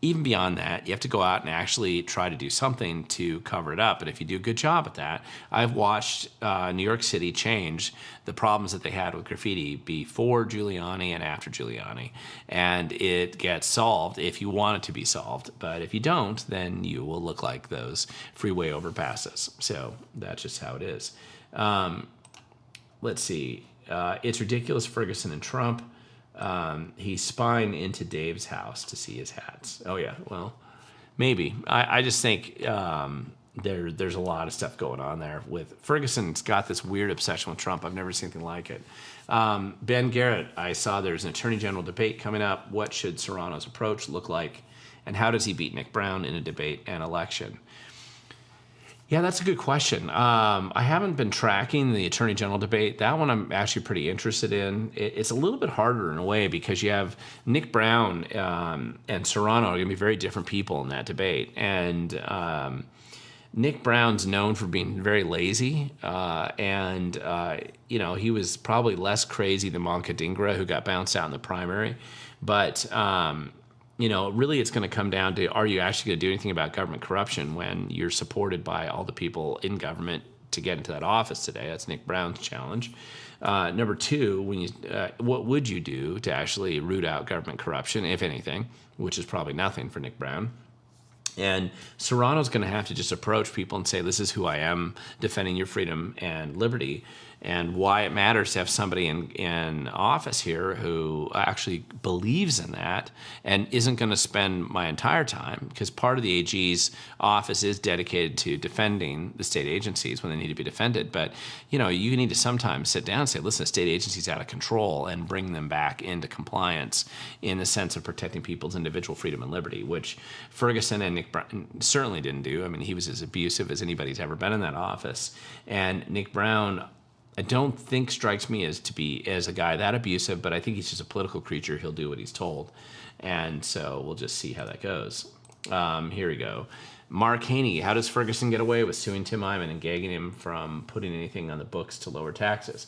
even beyond that, you have to go out and actually try to do something to cover it up. And if you do a good job at that, I've watched New York City change the problems that they had with graffiti before Giuliani and after Giuliani. And it gets solved if you want it to be solved. But if you don't, then you will look like those freeway overpasses. So that's just how it is. Let's see. It's ridiculous, Ferguson and Trump. He's spying into Dave's house to see his hats. Oh yeah, well, maybe. I just think there's a lot of stuff going on there with Ferguson's got this weird obsession with Trump. I've never seen anything like it. Ben Garrett, I saw there's an attorney general debate coming up. What should Serrano's approach look like, and how does he beat Nick Brown in a debate and election? Yeah, that's a good question. I haven't been tracking the Attorney General debate. That one I'm actually pretty interested in. It's a little bit harder in a way because you have Nick Brown and Serrano are going to be very different people in that debate. And Nick Brown's known for being very lazy, and he was probably less crazy than Monica Dingra, who got bounced out in the primary. But really it's going to come down to, are you actually going to do anything about government corruption when you're supported by all the people in government to get into that office today? That's Nick Brown's challenge. Number two, what would you do to actually root out government corruption, if anything, which is probably nothing for Nick Brown. And Serrano's going to have to just approach people and say, this is who I am, defending your freedom and liberty, and why it matters to have somebody in office here who actually believes in that and isn't going to spend my entire time, because part of the AG's office is dedicated to defending the state agencies when they need to be defended. But, you need to sometimes sit down and say, listen, the state agency's out of control, and bring them back into compliance in the sense of protecting people's individual freedom and liberty, which Ferguson and Nick Brown certainly didn't do. I mean, he was as abusive as anybody's ever been in that office. And Nick Brown, I don't think strikes me as a guy that abusive, but I think he's just a political creature. He'll do what he's told. And so we'll just see how that goes. Here we go. Mark Haney, how does Ferguson get away with suing Tim Eyman and gagging him from putting anything on the books to lower taxes?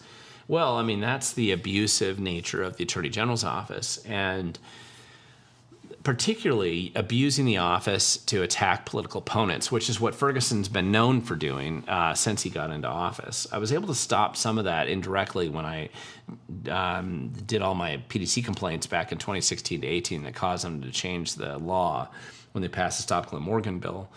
Well, I mean, that's the abusive nature of the Attorney General's office, and particularly abusing the office to attack political opponents, which is what Ferguson's been known for doing since he got into office. I was able to stop some of that indirectly when I did all my PDC complaints back in 2016 to 18 that caused them to change the law when they passed the Stop Glen Morgan bill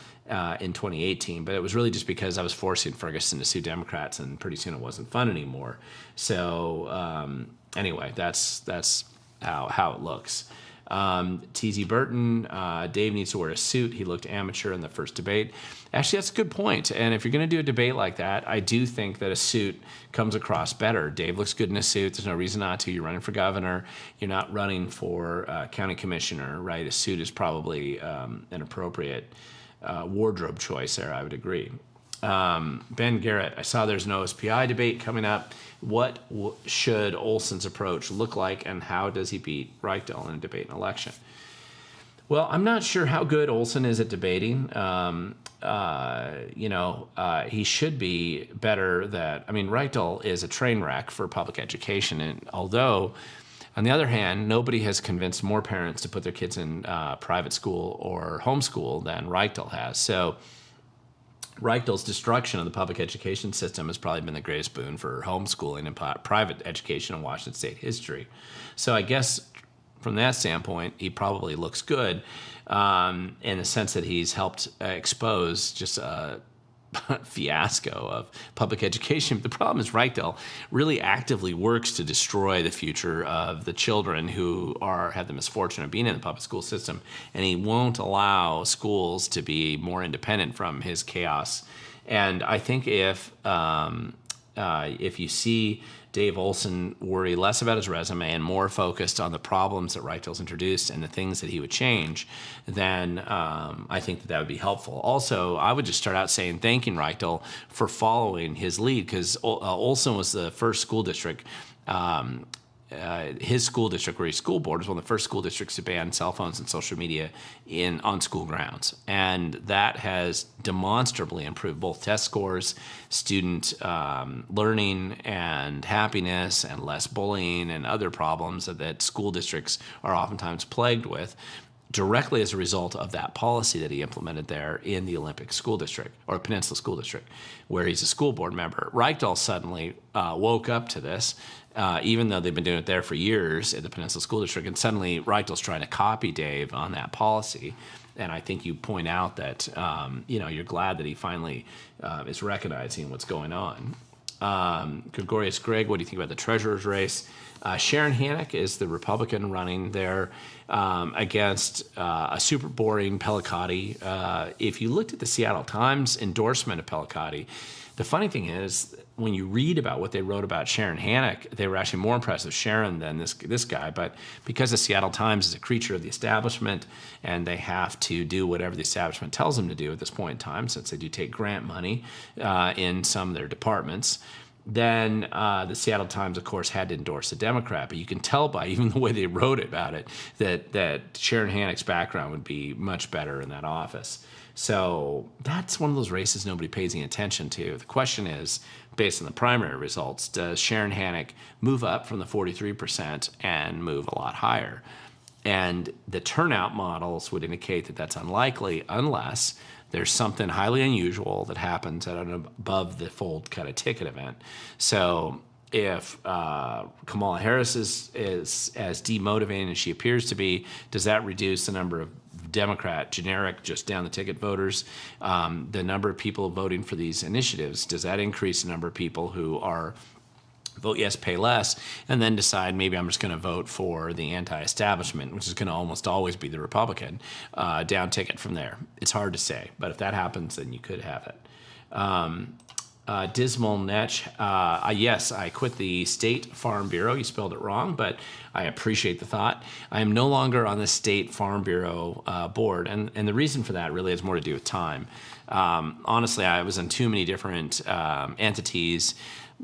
in 2018. But it was really just because I was forcing Ferguson to sue Democrats, and pretty soon it wasn't fun anymore. So anyway, that's how it looks. TZ Burton, Dave needs to wear a suit. He looked amateur in the first debate. Actually, that's a good point. And if you're going to do a debate like that, I do think that a suit comes across better. Dave looks good in a suit. There's no reason not to. You're running for governor. You're not running for county commissioner, right? A suit is probably an appropriate wardrobe choice there, I would agree. Ben Garrett, I saw there's an OSPI debate coming up. What should Olson's approach look like, and how does he beat Reichtel in a debate and election? Well, I'm not sure how good Olson is at debating. He should be better. Reichtel is a train wreck for public education, and although, on the other hand, nobody has convinced more parents to put their kids in private school or homeschool than Reichtel has. So Reichtel's destruction of the public education system has probably been the greatest boon for homeschooling and private education in Washington State history. So I guess from that standpoint, he probably looks good in the sense that he's helped expose just a fiasco of public education. The problem is Reichtel really actively works to destroy the future of the children who have the misfortune of being in the public school system, and he won't allow schools to be more independent from his chaos. And I think if you see Dave Olson worry less about his resume and more focused on the problems that Reichtel's introduced and the things that he would change, then I think that would be helpful. Also, I would just start out thanking Reichtel for following his lead, because Olson was the first school district. His school district, where he's school board, was one of the first school districts to ban cell phones and social media on school grounds. And that has demonstrably improved both test scores, student learning and happiness, and less bullying and other problems that school districts are oftentimes plagued with, directly as a result of that policy that he implemented there in the Olympic School District, or Peninsula School District, where he's a school board member. Reichtel suddenly woke up to this, even though they've been doing it there for years at the Peninsula School District, and suddenly Reichtel's trying to copy Dave on that policy. And I think you point out that you're glad that he finally is recognizing what's going on. Gregorius Greg, what do you think about the treasurer's race? Sharon Hannock is the Republican running there against a super boring Pellicati. If you looked at the Seattle Times endorsement of Pellicati, the funny thing is, when you read about what they wrote about Sharon Hannock, they were actually more impressed with Sharon than this guy. But because the Seattle Times is a creature of the establishment, and they have to do whatever the establishment tells them to do at this point in time, since they do take grant money in some of their departments, then the Seattle Times, of course, had to endorse a Democrat. But you can tell by even the way they wrote about it that Sharon Hannock's background would be much better in that office. So that's one of those races nobody pays any attention to. The question is, based on the primary results, does Sharon Hannock move up from the 43% and move a lot higher? And the turnout models would indicate that that's unlikely unless there's something highly unusual that happens at an above-the-fold kind of ticket event. So if Kamala Harris is as demotivating as she appears to be, does that reduce the number of Democrat, generic, just down-the-ticket voters? The number of people voting for these initiatives, does that increase the number of people who are vote yes, pay less, and then decide maybe I'm just going to vote for the anti-establishment, which is going to almost always be the Republican, down ticket from there? It's hard to say, but if that happens, then you could have it. Dismal Netch, yes, I quit the State Farm Bureau. You spelled it wrong, but I appreciate the thought. I am no longer on the State Farm Bureau board, and the reason for that really has more to do with time. Honestly, I was in too many different entities.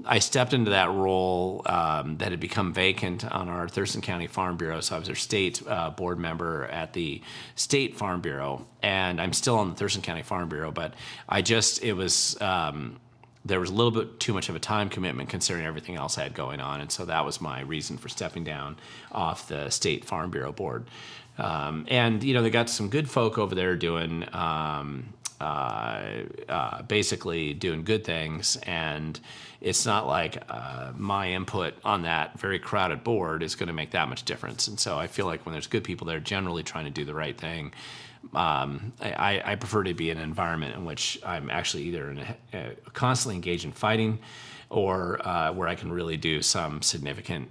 I stepped into that role that had become vacant on our Thurston County Farm Bureau, so I was their state board member at the State Farm Bureau, and I'm still on the Thurston County Farm Bureau, but there was a little bit too much of a time commitment considering everything else I had going on, and so that was my reason for stepping down off the State Farm Bureau board. And they got some good folk over there doing basically doing good things, and it's not like my input on that very crowded board is going to make that much difference. And so I feel like when there's good people there generally trying to do the right thing, I prefer to be in an environment in which I'm actually either constantly engaged in fighting, or where I can really do some significant,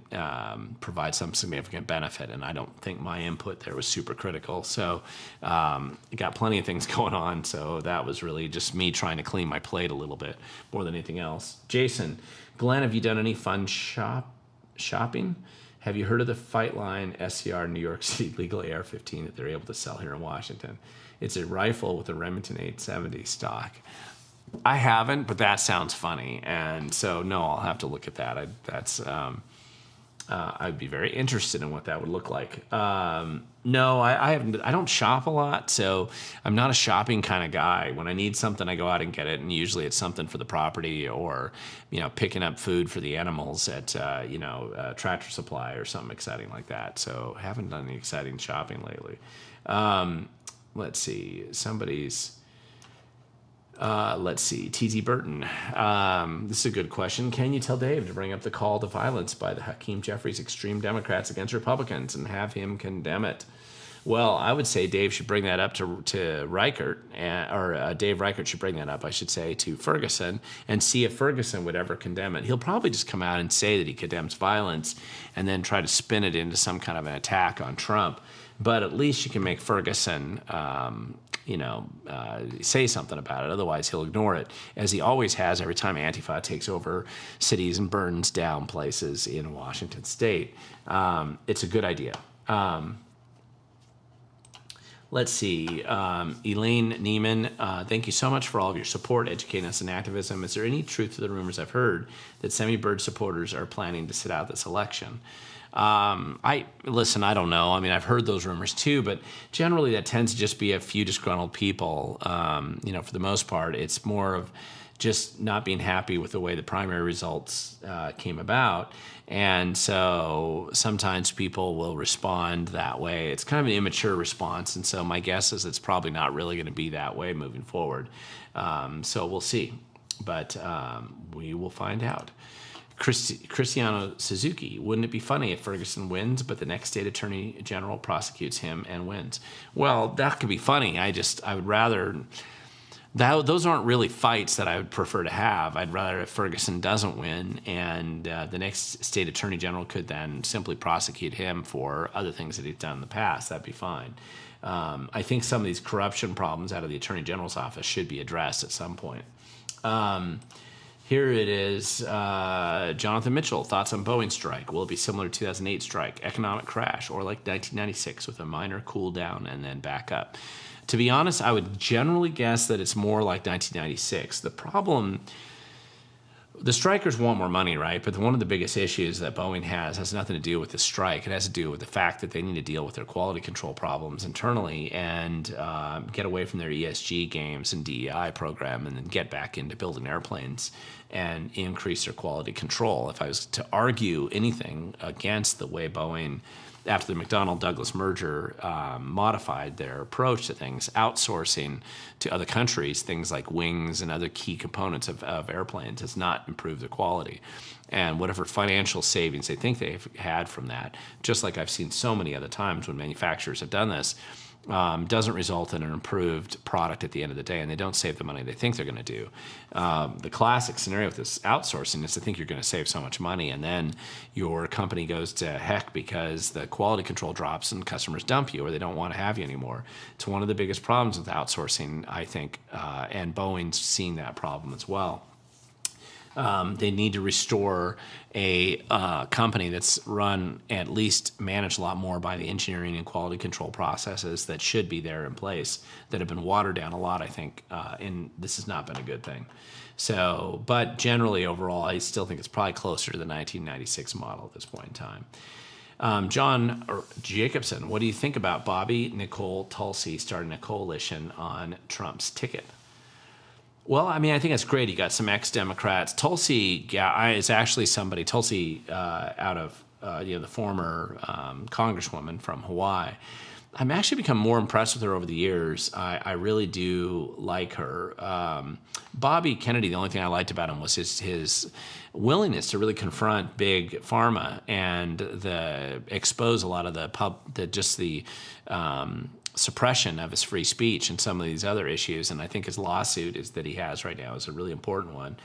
provide some significant benefit. And I don't think my input there was super critical. So I got plenty of things going on. So that was really just me trying to clean my plate a little bit more than anything else. Jason, Glenn, have you done any fun shopping? Have you heard of the Fight Line SCR New York City legal AR-15 that they're able to sell here in Washington? It's a rifle with a Remington 870 stock. I haven't, but that sounds funny, and so no, I'll have to look at that. I'd be very interested in what that would look like. No, I haven't. I don't shop a lot, so I'm not a shopping kind of guy. When I need something, I go out and get it, and usually it's something for the property or, picking up food for the animals at, Tractor Supply or something exciting like that. So I haven't done any exciting shopping lately. Let's see. Let's see, TZ Burton. This is a good question. Can you tell Dave to bring up the call to violence by the Hakeem Jeffries extreme Democrats against Republicans and have him condemn it? Well, I would say Dave should bring that up to Reichert, or Dave Reichert should bring that up, I should say, to Ferguson and see if Ferguson would ever condemn it. He'll probably just come out and say that he condemns violence and then try to spin it into some kind of an attack on Trump. But at least you can make Ferguson say something about it. Otherwise, he'll ignore it, as he always has every time Antifa takes over cities and burns down places in Washington State. It's a good idea. Let's see. Elaine Neiman, thank you so much for all of your support, educating us in activism. Is there any truth to the rumors I've heard that Semi-Bird supporters are planning to sit out this election? I don't know. I mean, I've heard those rumors too, but generally that tends to just be a few disgruntled people. For the most part, it's more of just not being happy with the way the primary results came about. And so sometimes people will respond that way. It's kind of an immature response. And so my guess is it's probably not really going to be that way moving forward. So we'll see, but we will find out. Cristiano Suzuki, wouldn't it be funny if Ferguson wins, but the next state attorney general prosecutes him and wins? Well, that could be funny. I would rather, those aren't really fights that I would prefer to have. I'd rather if Ferguson doesn't win and the next state attorney general could then simply prosecute him for other things that he's done in the past. That'd be fine. I think some of these corruption problems out of the attorney general's office should be addressed at some point. Here it is, Jonathan Mitchell, thoughts on Boeing strike. Will it be similar to 2008 strike, economic crash, or like 1996 with a minor cool down and then back up? To be honest, I would generally guess that it's more like 1996. The strikers want more money, right? But one of the biggest issues that Boeing has nothing to do with the strike. It has to do with the fact that they need to deal with their quality control problems internally and get away from their ESG games and DEI program and then get back into building airplanes and increase their quality control. If I was to argue anything against the way Boeing, after the McDonnell-Douglas merger, modified their approach to things, outsourcing to other countries, things like wings and other key components of airplanes has not improved the quality. And whatever financial savings they think they've had from that, just like I've seen so many other times when manufacturers have done this, doesn't result in an improved product at the end of the day, and they don't save the money they think they're going to do. The classic scenario with this outsourcing is to think you're going to save so much money, and then your company goes to heck because the quality control drops and customers dump you or they don't want to have you anymore. It's one of the biggest problems with outsourcing, I think, and Boeing's seeing that problem as well. They need to restore a company that's run, at least managed a lot more by the engineering and quality control processes that should be there in place that have been watered down a lot, I think, and this has not been a good thing. So, but generally overall, I still think it's probably closer to the 1996 model at this point in time. John Jacobson, what do you think about Bobby Nicole Tulsi starting a coalition on Trump's ticket? Well, I mean, I think that's great. He got some ex-Democrats. Tulsi is actually somebody, Tulsi out of the former congresswoman from Hawaii. I've actually become more impressed with her over the years. I really do like her. Bobby Kennedy, the only thing I liked about him was his willingness to really confront big pharma and expose a lot of the suppression of his free speech and some of these other issues. And I think his lawsuit that he has right now is a really important one.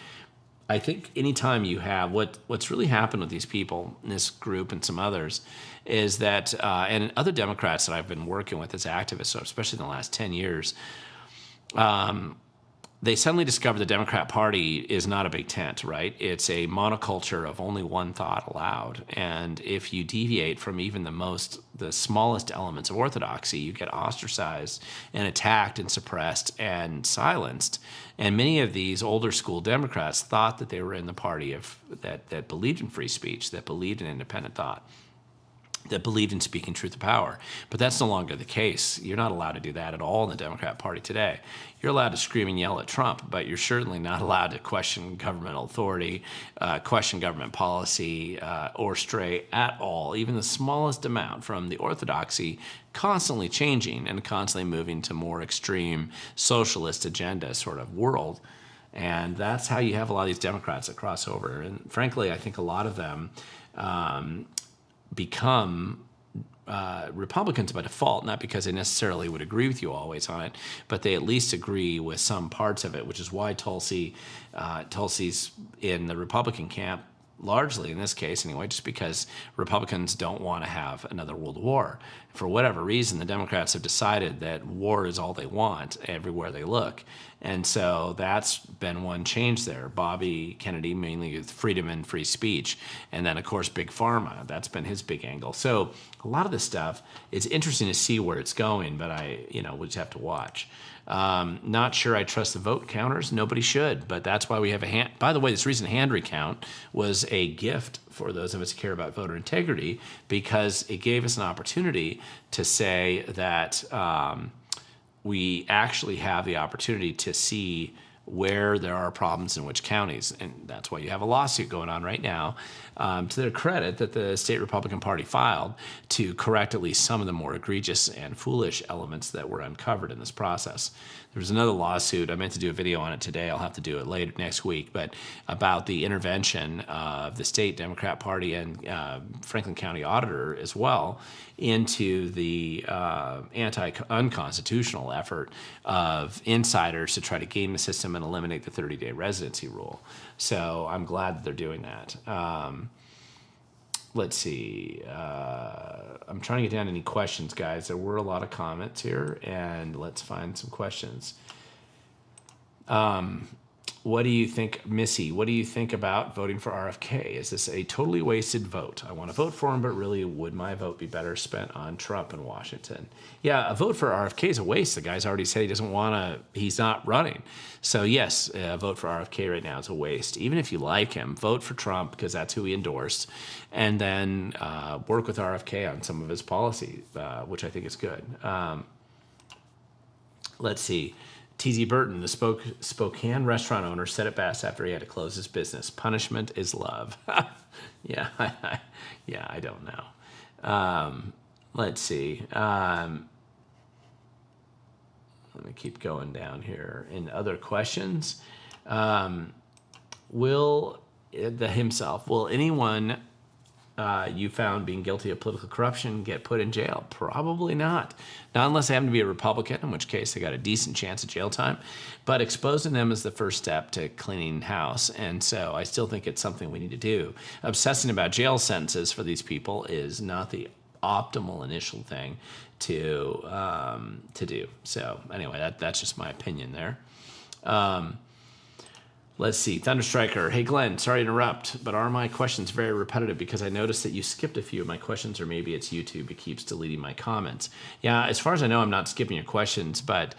I think anytime you have what's really happened with these people in this group and some others is that, and other Democrats that I've been working with as activists, so especially in the last 10 years, they suddenly discover the Democrat Party is not a big tent, right? It's a monoculture of only one thought allowed. And if you deviate from even the smallest elements of orthodoxy, you get ostracized and attacked and suppressed and silenced. And many of these older school Democrats thought that they were in the party that believed in free speech, that believed in independent thought, that believed in speaking truth to power. But that's no longer the case. You're not allowed to do that at all in the Democrat Party today. You're allowed to scream and yell at Trump, but you're certainly not allowed to question governmental authority, question government policy, or stray at all, even the smallest amount from the orthodoxy constantly changing and constantly moving to more extreme socialist agenda sort of world. And that's how you have a lot of these Democrats that cross over. And frankly, I think a lot of them become Republicans by default, not because they necessarily would agree with you always on it, but they at least agree with some parts of it, which is why Tulsi's in the Republican camp, largely in this case anyway, just because Republicans don't want to have another world war. For whatever reason, the Democrats have decided that war is all they want everywhere they look. And so that's been one change there. Bobby Kennedy, mainly with freedom and free speech. And then, of course, Big Pharma. That's been his big angle. So a lot of this stuff, it's interesting to see where it's going, but we'll just have to watch. Not sure I trust the vote counters. Nobody should, but that's why we have a hand. By the way, this recent hand recount was a gift for those of us who care about voter integrity, because it gave us an opportunity to say that we actually have the opportunity to see where there are problems in which counties. And that's why you have a lawsuit going on right now, to their credit, that the state Republican Party filed to correct at least some of the more egregious and foolish elements that were uncovered in this process. There was another lawsuit. I meant to do a video on it today. I'll have to do it later next week, but about the intervention of the state Democrat Party and Franklin County Auditor as well into the unconstitutional effort of insiders to try to game the system and eliminate the 30-day residency rule. So I'm glad that they're doing that. Let's see. I'm trying to get down to any questions, guys. There were a lot of comments here, and let's find some questions. What do you think, Missy? What do you think about voting for RFK? Is this a totally wasted vote? I want to vote for him, but really, would my vote be better spent on Trump in Washington? Yeah, a vote for RFK is a waste. The guy's already said he doesn't want to, he's not running. So yes, a vote for RFK right now is a waste. Even if you like him, vote for Trump because that's who he endorsed, and then work with RFK on some of his policy, which I think is good. Let's see. T.Z. Burton, the Spokane restaurant owner, said it best after he had to close his business. Punishment is love. Yeah, I don't know. Let's see. Let me keep going down here. In other questions, will anyone you found being guilty of political corruption get put in jail? Probably not. Not unless they happen to be a Republican, in which case they got a decent chance of jail time. But exposing them is the first step to cleaning house. And so I still think it's something we need to do. Obsessing about jail sentences for these people is not the optimal initial thing to do. So anyway, that's just my opinion there. Let's see. Thunderstriker. Hey, Glenn, sorry to interrupt, but are my questions very repetitive? Because I noticed that you skipped a few of my questions, or maybe it's YouTube. It keeps deleting my comments. Yeah, as far as I know, I'm not skipping your questions, but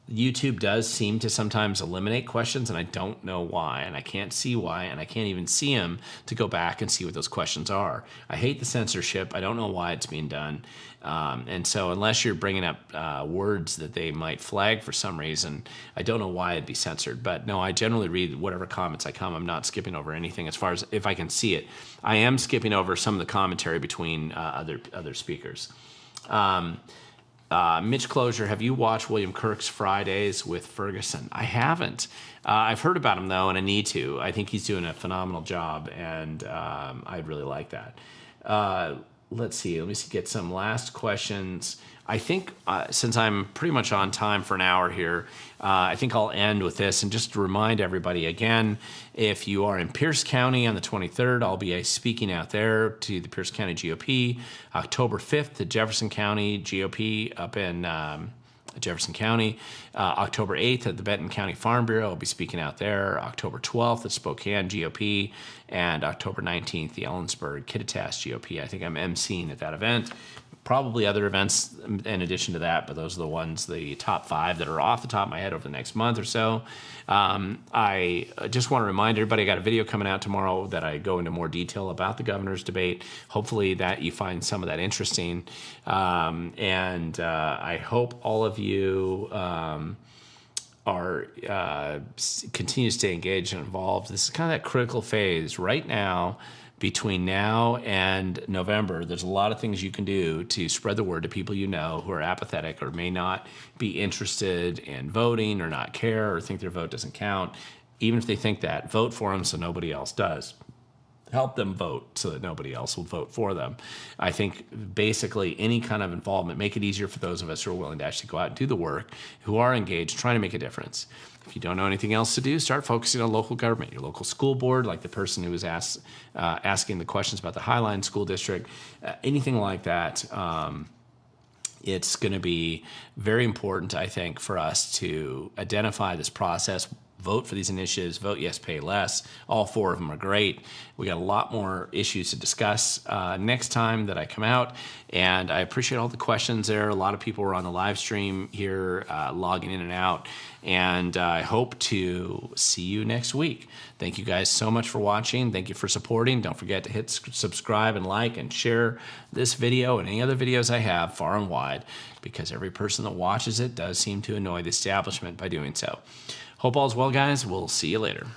YouTube does seem to sometimes eliminate questions, and I don't know why, and I can't see why, and I can't even see them to go back and see what those questions are. I hate the censorship. I don't know why it's being done. And so unless you're bringing up words that they might flag for some reason, I don't know why it'd be censored. But no, I generally read whatever comments I come. I'm not skipping over anything as far as if I can see it. I am skipping over some of the commentary between other speakers. Mitch Closure, have you watched William Kirk's Fridays with Ferguson? I haven't. I've heard about him, though, and I need to. I think he's doing a phenomenal job, and I'd really like that. Let's see. Let me get some last questions. I think since I'm pretty much on time for an hour here, I think I'll end with this and just remind everybody again, if you are in Pierce County on the 23rd, I'll be speaking out there to the Pierce County GOP. October 5th, the Jefferson County GOP up in Jefferson County. October 8th at the Benton County Farm Bureau, I'll be speaking out there. October 12th at Spokane GOP, and October 19th, the Ellensburg Kittitas GOP. I think I'm emceeing at that event. Probably other events in addition to that, but those are the ones, the top 5 that are off the top of my head over the next month or so. I just want to remind everybody, I got a video coming out tomorrow that I go into more detail about the governor's debate. Hopefully that you find some of that interesting. And I hope all of you are continue to stay engaged and involved. This is kind of that critical phase right now. Between now and November, there's a lot of things you can do to spread the word to people you know who are apathetic or may not be interested in voting or not care or think their vote doesn't count. Even if they think that, vote for them so nobody else does. Help them vote so that nobody else will vote for them. I think basically any kind of involvement, make it easier for those of us who are willing to actually go out and do the work, who are engaged, trying to make a difference. If you don't know anything else to do, start focusing on local government, your local school board, like the person who was asking the questions about the Highline School District, anything like that. It's going to be very important, I think, for us to identify this process, vote for these initiatives, vote yes, pay less. All 4 of them are great. We got a lot more issues to discuss next time that I come out, and I appreciate all the questions there. A lot of people were on the live stream here, logging in and out, and I hope to see you next week. Thank you guys so much for watching. Thank you for supporting. Don't forget to hit subscribe and like and share this video and any other videos I have far and wide, because every person that watches it does seem to annoy the establishment by doing so. Hope all's well, guys. We'll see you later.